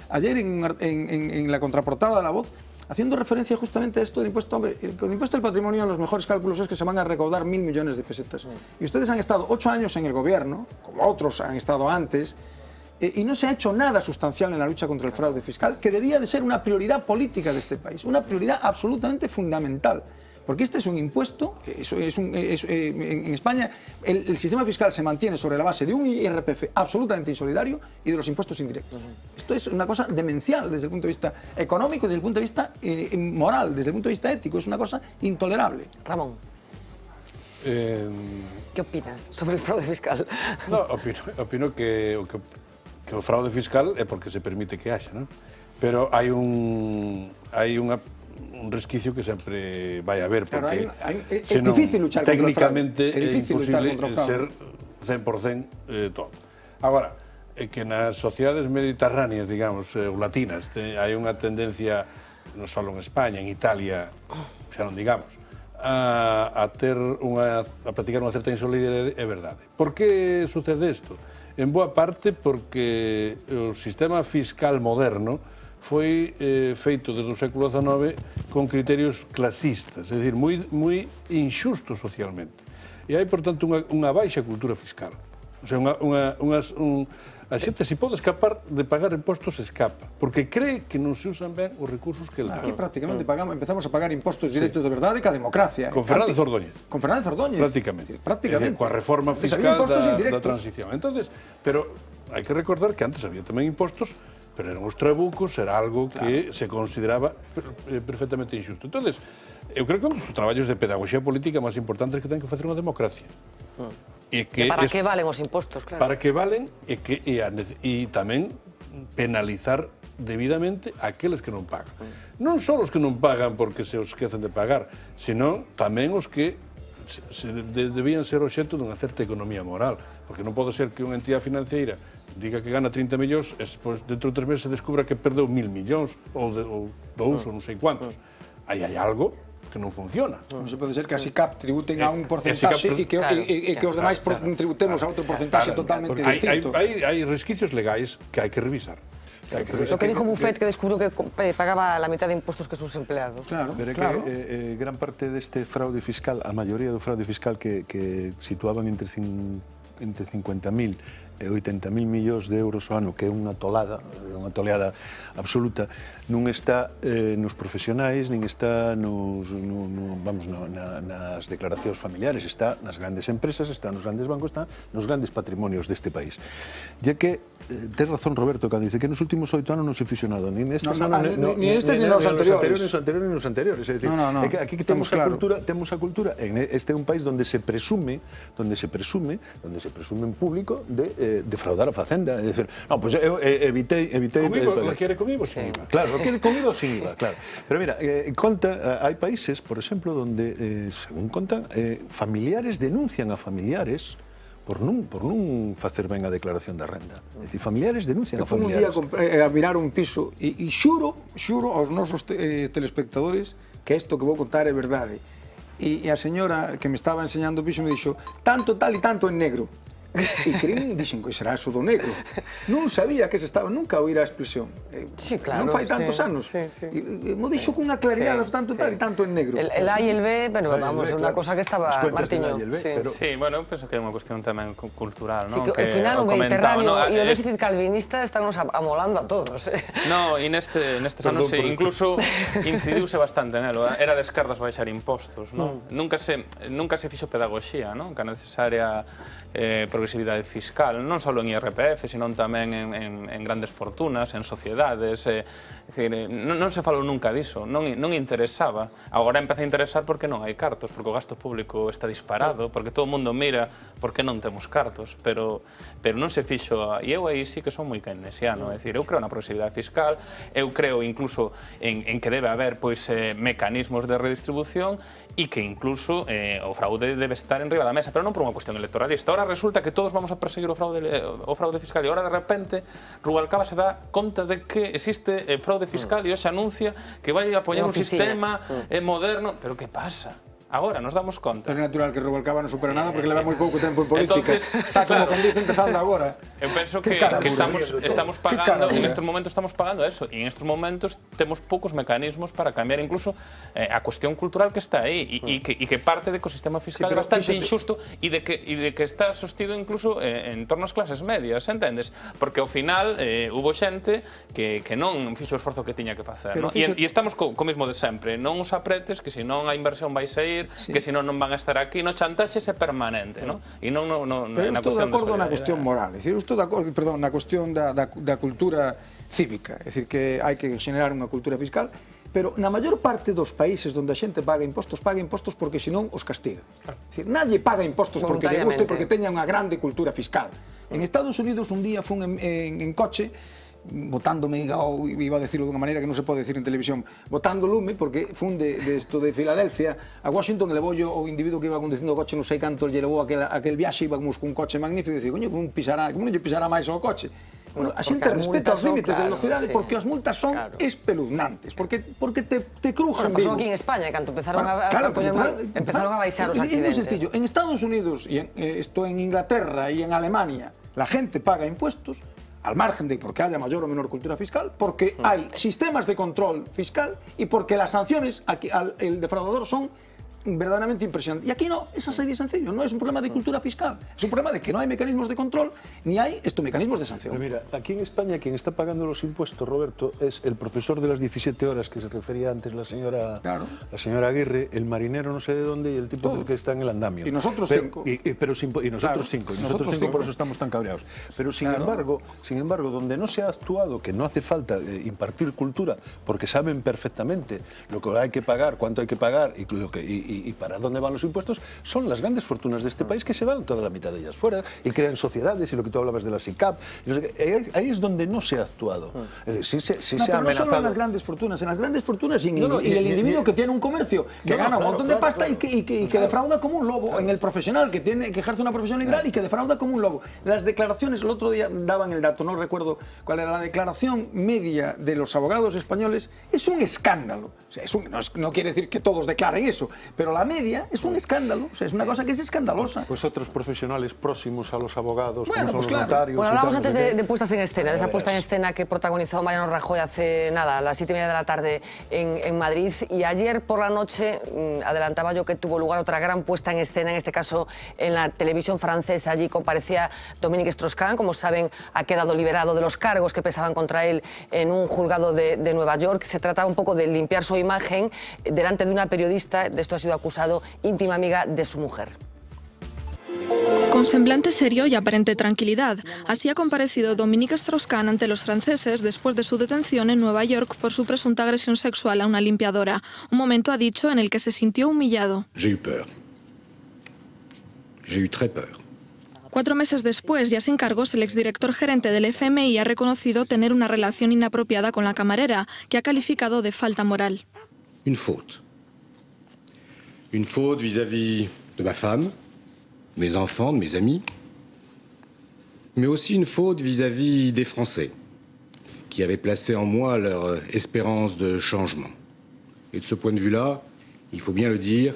ayer en la contraportada de La Voz, haciendo referencia justamente a esto del impuesto. Hombre, el impuesto del patrimonio, los mejores cálculos es que se van a recaudar 1.000 millones de pesetas. Y ustedes han estado 8 años en el gobierno, como otros han estado antes, y no se ha hecho nada sustancial en la lucha contra el fraude fiscal, que debía de ser una prioridad política de este país, una prioridad absolutamente fundamental. Porque este es un impuesto, en España el sistema fiscal se mantiene sobre la base de un IRPF absolutamente insolidario y de los impuestos indirectos. Esto es una cosa demencial desde el punto de vista económico, desde el punto de vista moral, desde el punto de vista ético, es una cosa intolerable. Ramón. ¿Qué opinas sobre el fraude fiscal? No, opino que o fraude fiscal é porque se permite que haxa, non? Pero hai un resquicio que sempre vai haber, porque é difícil luchar contra o fraude. Técnicamente é imposible ser 100% todo. Agora, que nas sociedades mediterráneas, digamos, ou latinas, hai unha tendencia, non só en España, en Italia, xa non digamos, a practicar unha certa insolidaridade, é verdade. Por que sucede isto? En boa parte porque o sistema fiscal moderno foi feito desde o século XIX con criterios clasistas, é dicir, moi inxusto socialmente. E hai, por tanto, unha baixa cultura fiscal. O sea, a xente, se pode escapar de pagar impostos, escapa, porque cree que non se usan ben os recursos que ele ten. Aquí prácticamente empezamos a pagar impostos directos de verdade ca democracia. Con Fernández Ordóñez. Con Fernández Ordóñez. Prácticamente. Coa reforma fiscal da transición. Entonces, pero hai que recordar que antes había tamén impostos, pero eran os trabucos, era algo que se consideraba perfectamente injusto. Entonces, eu creo que un dos traballos de pedagogía política máis importantes que ten que facer unha democracia. Para que valen os impostos, claro. Para que valen e tamén penalizar debidamente aqueles que non pagan. Non só os que non pagan porque se os esquecen de pagar, senón tamén os que debían ser obxecto dunha certa economía moral, porque non pode ser que unha entidade financiera diga que gana 30 millóns e dentro de 3 meses se descubra que perdeu 1.000 millóns ou 2 ou non sei cuántos. Aí hai algo que non funciona. Non se pode ser que a SICAP tributen a un porcentaxe e que os demais tributemos a outro porcentaxe totalmente distinto. Hai resquicios legais que hai que revisar. Lo que dijo Buffett, que descubrió que pagaba la mitad de impuestos que sus empleados. Claro. Gran parte deste fraude fiscal, a maioría do fraude fiscal que situaban entre 50.000 e 80.000 millóns de euros ao ano, que é unha toleada absoluta, non está nos profesionais, nin está nas declaracións familiares, está nas grandes empresas, está nos grandes bancos, está nos grandes patrimonios deste país. Ya que, tes razón Roberto, cando dice que nos últimos 8 anos non se fixo nada, nin nestes nin nos anteriores. Nin nos anteriores. É dicir, aquí temos a cultura, este é un país onde se presume en público de defraudar a Facenda, é dicir, non, pois eu evitei... Lo quiere con IVA sin IVA. Claro, lo quiere con IVA sin IVA, claro. Pero mira, hai países, por exemplo, onde, según contan, familiares denuncian a familiares por non facer ben a declaración da renda. É dicir, familiares denuncian a familiares. Eu fui un día a mirar un piso e xuro aos nosos telespectadores que isto que vou contar é verdade. E a señora que me estaba enseñando o piso me dixo tanto tal e tanto en negro. E creín, dixen, que será eso do negro. Non sabía que se estaba, nunca oíra a expresión. Non fai tantos anos. Mo dixo cunha claridade tanto tal e tanto en negro. El A e el B, pero vamos, é unha cosa que estaba Martiño. Sí, bueno, penso que é unha cuestión tamén cultural, non? Ao final o Mediterráneo e o déficit calvinista están nos amolando a todos. No, e nestes anos incluso incidiuse bastante en elo. Era de esquerdas baixar impostos, non? Nunca se fixo pedagogía, non? Que a necesaria progresividade fiscal, non só en IRPF, senón tamén en grandes fortunas, en sociedades, non se falou nunca diso, non interesaba. Agora empeza a interesar porque non hai cartos, porque o gasto público está disparado, porque todo o mundo mira porque non temos cartos, pero non se fixo, e eu aí sí que son moi keynesiano, é dicir, eu creo na progresividade fiscal, eu creo incluso en que debe haber mecanismos de redistribución e que incluso o fraude debe estar en riba da mesa, pero non por unha cuestión electoralista. Ahora resulta que todos vamos a perseguir o fraude fiscal e ahora de repente Rubalcaba se dá conta de que existe fraude fiscal e hoxe anuncia que vai a poñer un sistema moderno. Pero que pasa? Agora nos damos conta. Pero é natural que Rubalcaba non supera nada porque leva moi pouco tempo en política. Está como con dice empezando agora. Eu penso que estamos pagando, en estes momentos estamos pagando eso, e en estes momentos temos poucos mecanismos para cambiar incluso a cuestión cultural que está aí e que parte de que o sistema fiscal é bastante injusto e de que está sostido incluso en torno ás clases medias, entendes? Porque ao final hubo xente que non fixo o esforzo que tiña que facer, e estamos co mismo de sempre, non os apretes que senón a inversión vai sair, que senón non van a estar aquí, no chantaxe é permanente, non? E non pero estou de acordo na cuestión moral, é dicir, estou de acordo, perdón, na cuestión da cultura cívica, é dicir, que hai que generar unha cultura fiscal, pero na maior parte dos países onde a xente paga impostos porque senón os castiga. É dicir, nadie paga impostos porque lle guste, porque teña unha grande cultura fiscal. En Estados Unidos un día fun en coche, botándome, iba a decirlo dunha maneira que non se pode decir en televisión, botando lume, porque fun de Filadelfia a Washington e levou o individuo que iba conducindo o coche, non sei canto lle levou aquel viaxe, íbamos cun coche magnífico e dicir, coño, como non lle pisará máis ao coche? A xente respeta os límites de velocidade porque as multas son espeluznantes, porque te crujan vivo. Pasou aquí en España, cando empezaron a baixar os accidentes. É moi sencillo, en Estados Unidos, en Inglaterra e en Alemania, la gente paga impuestos al margen de porque haya mayor o menor cultura fiscal, porque hay sistemas de control fiscal y porque las sanciones al defraudador son verdaderamente impresionante. Y aquí no, es así de sencillo, no es un problema de cultura fiscal, es un problema de que no hay mecanismos de control ni hay estos mecanismos de sanción. Pero mira, aquí en España quien está pagando los impuestos, Roberto, es el profesor de las 17 horas que se refería antes la señora Aguirre, el marinero no sé de dónde y el tipo que está en el andamio. Y nosotros 5. Y nosotros 5, por eso estamos tan cabreados. Pero sin embargo, donde no se ha actuado, que no hace falta impartir cultura, porque saben perfectamente lo que hay que pagar, cuánto hay que pagar y para dónde van los impuestos, son las grandes fortunas de este país que se van toda la mitad de ellas fuera y crean sociedades y lo que tú hablabas de la SICAP. Ahí es donde no se ha actuado. Es decir, sí se ha amenazado. No solo en las grandes fortunas, en las grandes fortunas y el individuo que tiene un comercio, que gana un montón de pasta y que defrauda como un lobo, en el profesional que ejerce una profesión liberal y que defrauda como un lobo. Las declaraciones, el otro día daban el dato, no recuerdo cuál era la declaración media de los abogados españoles, es un escándalo. O sea, no quiere decir que todos declaren eso, pero la media es un escándalo, o sea, es una cosa que es escandalosa. Pues otros profesionales próximos a los abogados, como son los notarios... Bueno, hablamos antes de puestas en escena, de esa puesta en escena que protagonizó Mariano Rajoy hace nada, a las 7:30 de la tarde en Madrid, y ayer por la noche adelantaba yo que tuvo lugar otra gran puesta en escena, en este caso en la televisión francesa. Allí comparecía Dominique Strauss-Kahn, como saben, ha quedado liberado de los cargos que pesaban contra él en un juzgado de Nueva York. Se trataba un poco de limpiar su imagen delante de una periodista, de esto ha sido acusado, íntima amiga de su mujer. Con semblante serio y aparente tranquilidad, así ha comparecido Dominique Strauss-Kahn ante los franceses después de su detención en Nueva York por su presunta agresión sexual a una limpiadora. Un momento, ha dicho, en el que se sintió humillado. J'ai eu peur. J'ai eu très peur. 4 meses después, ya sin cargos, el exdirector gerente del FMI ha reconocido tener una relación inapropiada con la camarera, que ha calificado de falta moral. Une faute. Une faute vis-à-vis de ma femme, mes enfants, de mes amis, mais aussi une faute vis-à-vis des Français, qui avaient placé en moi leur espérance de changement. Et de ce point de vue-là, il faut bien le dire,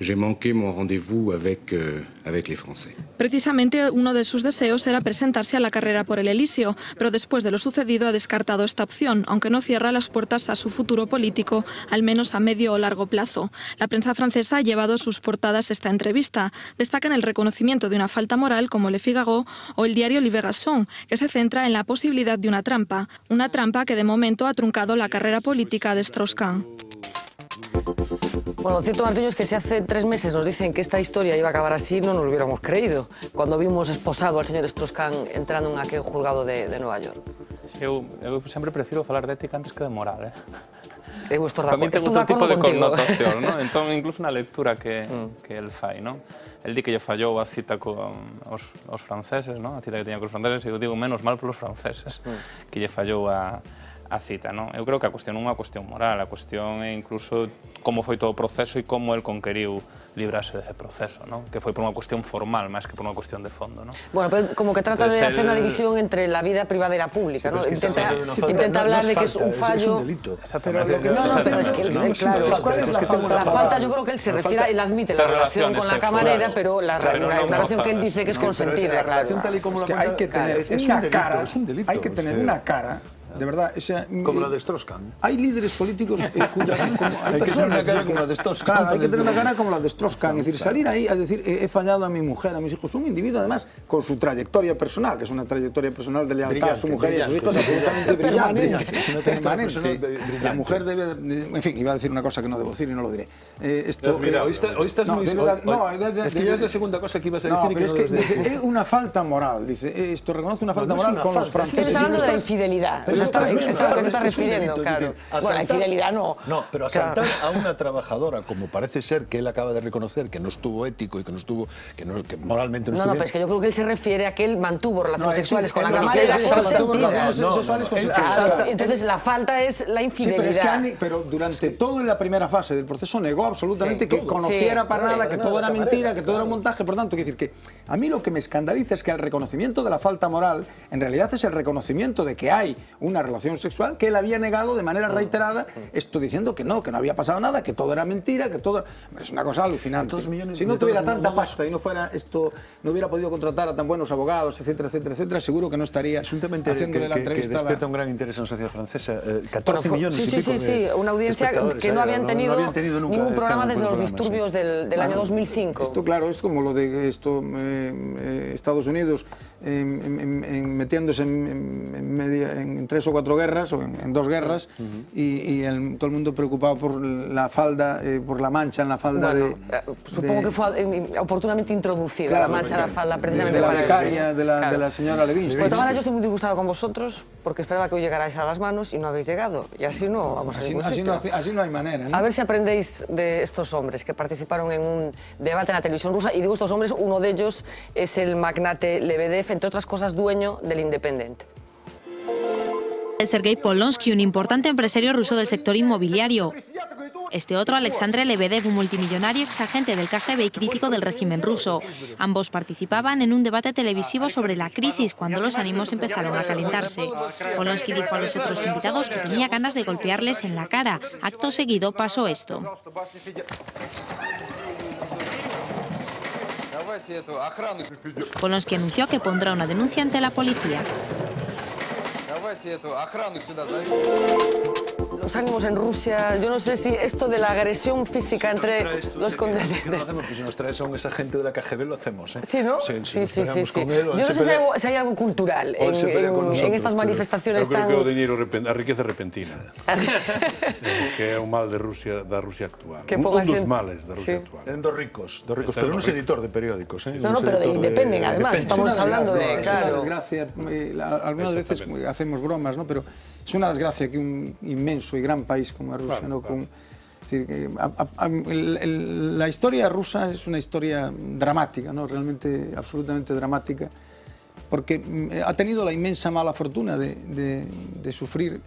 j'ai manqué mon rendez-vous avec les Français. Precisamente uno de sus deseos era presentarse a la carrera por el Elíseo, pero después de lo sucedido ha descartado esta opción, aunque no cierra las puertas a su futuro político, al menos a medio o largo plazo. La prensa francesa ha llevado sus portadas esta entrevista. Destacan el reconocimiento de una falta moral como Le Figaro o el diario Libération, que se centra en la posibilidad de una trampa que de momento ha truncado la carrera política de Strauss-Kahn. Bueno, lo cierto, Martiño, es que si hace 3 meses nos dicen que esta historia iba a acabar así, no nos lo hubiéramos creído, cuando vimos esposado al señor Strauss-Kahn entrando en aquel juzgado de Nueva York. Eu sempre prefiro falar de ética antes que de moral, Para mí ten outro tipo de connotación, ¿no? Entón, incluso na lectura que el fai, ¿no? El di que lle fallou a cita con os franceses, ¿no? A cita que teña cos franceses, e eu digo menos mal polos franceses, que lle fallou a cita, ¿no? Eu creo que a cuestión non é unha cuestión moral, a cuestión é incluso como foi todo o proceso e como el conqueriu librarse dese proceso, ¿no? Que foi por unha cuestión formal, máis que por unha cuestión de fondo, ¿no? Bueno, pero como que trata de hacer una división entre la vida privada y la pública, ¿no? Intenta hablar de que es un fallo... Es un delito. Exactamente. No, pero es que, claro, la falta, yo creo que él se refiere, él admite la relación con la camarera, pero la relación que él dice que es consentida, claro. Es que hay que tener una cara, hay que tener una cara. De verdad, o sea, como la de Strauss-Kahn. Hay líderes políticos cuya hay que tener una cara como la de Strauss-Kahn. Claro, hay que tener una cara como la de Strauss-Kahn. Es decir, salir ahí a decir he fallado a mi mujer, a mis hijos. Un individuo, además, con su trayectoria personal, que es una trayectoria personal de lealtad a su mujer y a sus hijos, absolutamente brillante. La mujer debe... En fin, iba a decir una cosa que no debo decir y no lo diré. Mira, hoy estás muy... Es que ya es la segunda cosa que ibas a decir. No, pero es que es una falta moral. Dice, esto reconozco una falta moral con los franceses. Estás hablando de la infidelidad. Es a lo que se está refiriendo, claro. Bueno, la infidelidad no. No, pero asaltar a una trabajadora, como parece ser que él acaba de reconocer que no estuvo ético y que no estuvo, que moralmente no estuvo bien. No, pero es que yo creo que él se refiere a que él mantuvo relaciones sexuales con la camarera consentidas. Entonces la falta es la infidelidad. Pero durante toda la primera fase del proceso negó absolutamente que conociera para nada, que todo era mentira, que todo era un montaje. Por tanto, quiero decir que a mí lo que me escandaliza es que el reconocimiento de la falta moral en realidad es el reconocimiento de que hay una relación sexual que él había negado de manera reiterada, esto diciendo que no había pasado nada, que todo era mentira, que todo... Es una cosa alucinante. Si no tuviera tanta pasta y no fuera esto, no hubiera podido contratar a tan buenos abogados, etcétera, etcétera, etcétera, seguro que no estaría haciéndole la entrevista. Que despierta un gran interés en la sociedad francesa. 14 millones y pico de una audiencia que no habían tenido ningún programa desde los disturbios del año 2005. Esto, claro, es como lo de Estados Unidos metiéndose en 3 o 4 guerras, o en 2 guerras, y todo el mundo preocupado por la falda, por la mancha en la falda supongo que fue oportunamente introducida la mancha en la falda, precisamente para becaria de la señora Levinsky. Pues ahora yo estoy muy disgustado con vosotros, porque esperaba que hoy llegarais a las manos y no habéis llegado, y así no vamos a ningún sitio. Así no hay manera, ¿no? A ver si aprendéis de estos hombres que participaron en un debate en la televisión rusa, y digo estos hombres, uno de ellos es el magnate Lebedev, entre otras cosas dueño del Independent. Sergei Polonsky, un importante empresario ruso del sector inmobiliario. Este otro, Alexandre Lebedev, un multimillonario exagente del KGB y crítico del régimen ruso. Ambos participaban en un debate televisivo sobre la crisis cuando los ánimos empezaron a calentarse. Polonsky dijo a los otros invitados que tenía ganas de golpearles en la cara. Acto seguido pasó esto. Polonsky anunció que pondrá una denuncia ante la policía. Los ánimos en Rusia, yo no sé si esto de la agresión física entre los contendientes... Pues si nos traes a un exagente de la KGB lo hacemos, ¿eh? Sí, ¿no? Sí. Yo no sé si hay algo cultural en estas manifestaciones tan... Eu creo que o diñeiro, a riqueza repentina, que é un mal da Rusia actual. Un dos males da Rusia actual. Eran dos ricos, pero non é editor de periódicos, ¿eh? No, pero independen, además, estamos hablando de... Es una desgracia, algunas veces hacemos bromas, ¿no? Pero es una desgracia que un inmenso y gran país como Rusia, ¿no? La historia rusa es una historia dramática, ¿no? Realmente absolutamente dramática, porque ha tenido la inmensa mala fortuna de sufrir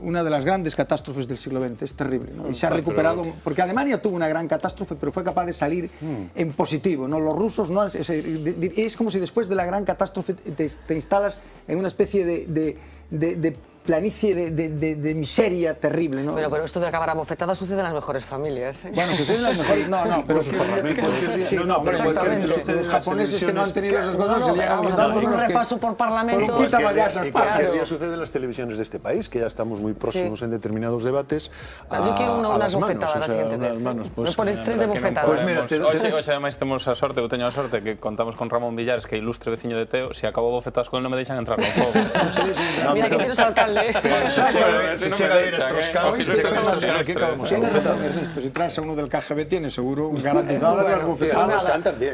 una de las grandes catástrofes del siglo XX, es terrible, ¿no? Y se ha recuperado, porque Alemania tuvo una gran catástrofe, pero fue capaz de salir en positivo, ¿no? Los rusos no, es como si después de la gran catástrofe te instalas en una especie de planicie de miseria terrible, ¿no? Bueno, pero esto de acabar a bofetadas sucede en las mejores familias, ¿eh? Bueno, sucede en las mejores... No, pero... Exactamente. Los japoneses que no han tenido esas cosas se llegan a damos un repaso por Parlamento. ¿Qué día sucede en las televisiones de este país? Que ya estamos muy próximos en determinados debates. Yo quiero unas bofetadas la siguiente vez. Me pones 3 de bofetadas. Hoxe ademais temos a sorte, eu teño a sorte que contamos con Ramón Villares, que é ilustre veciño de Teo. Se acabo bofetadas con él non me deixan entrar no pobo. Mira que tienes alcalde. Se chega a ir a Strauss-Kahn, aquí acabamos a bofetadas. Si traes a uno del KGB tienes seguro garantizadas las bofetadas.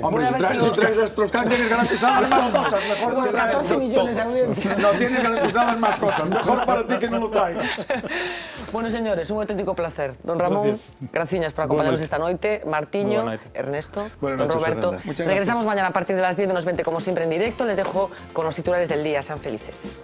Hombre, si traes a Strauss-Kahn tienes garantizadas más cosas. Mejor 14 millones de audiencia. No tienes garantizadas más cosas. Mejor para ti que no lo traigas. Bueno, señores, un auténtico placer. Don Ramón, gracias por acompañarnos esta noite. Martiño, Ernesto, don Roberto. Regresamos mañana a partir de las 10 menos 20, como siempre, en directo. Les dejo con los titulares del día. Sean felices.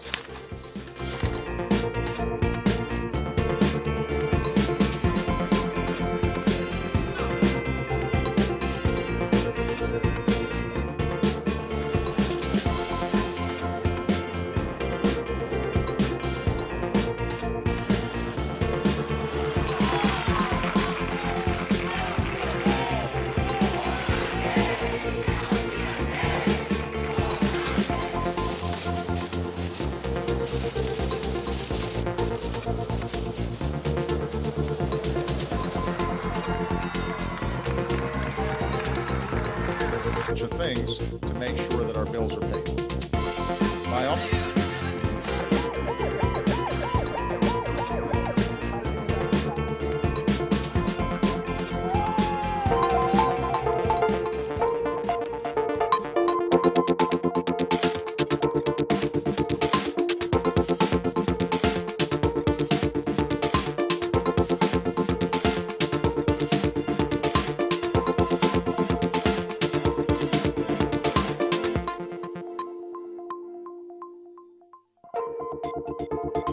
Things to make sure that our bills are paid. By all Thank you.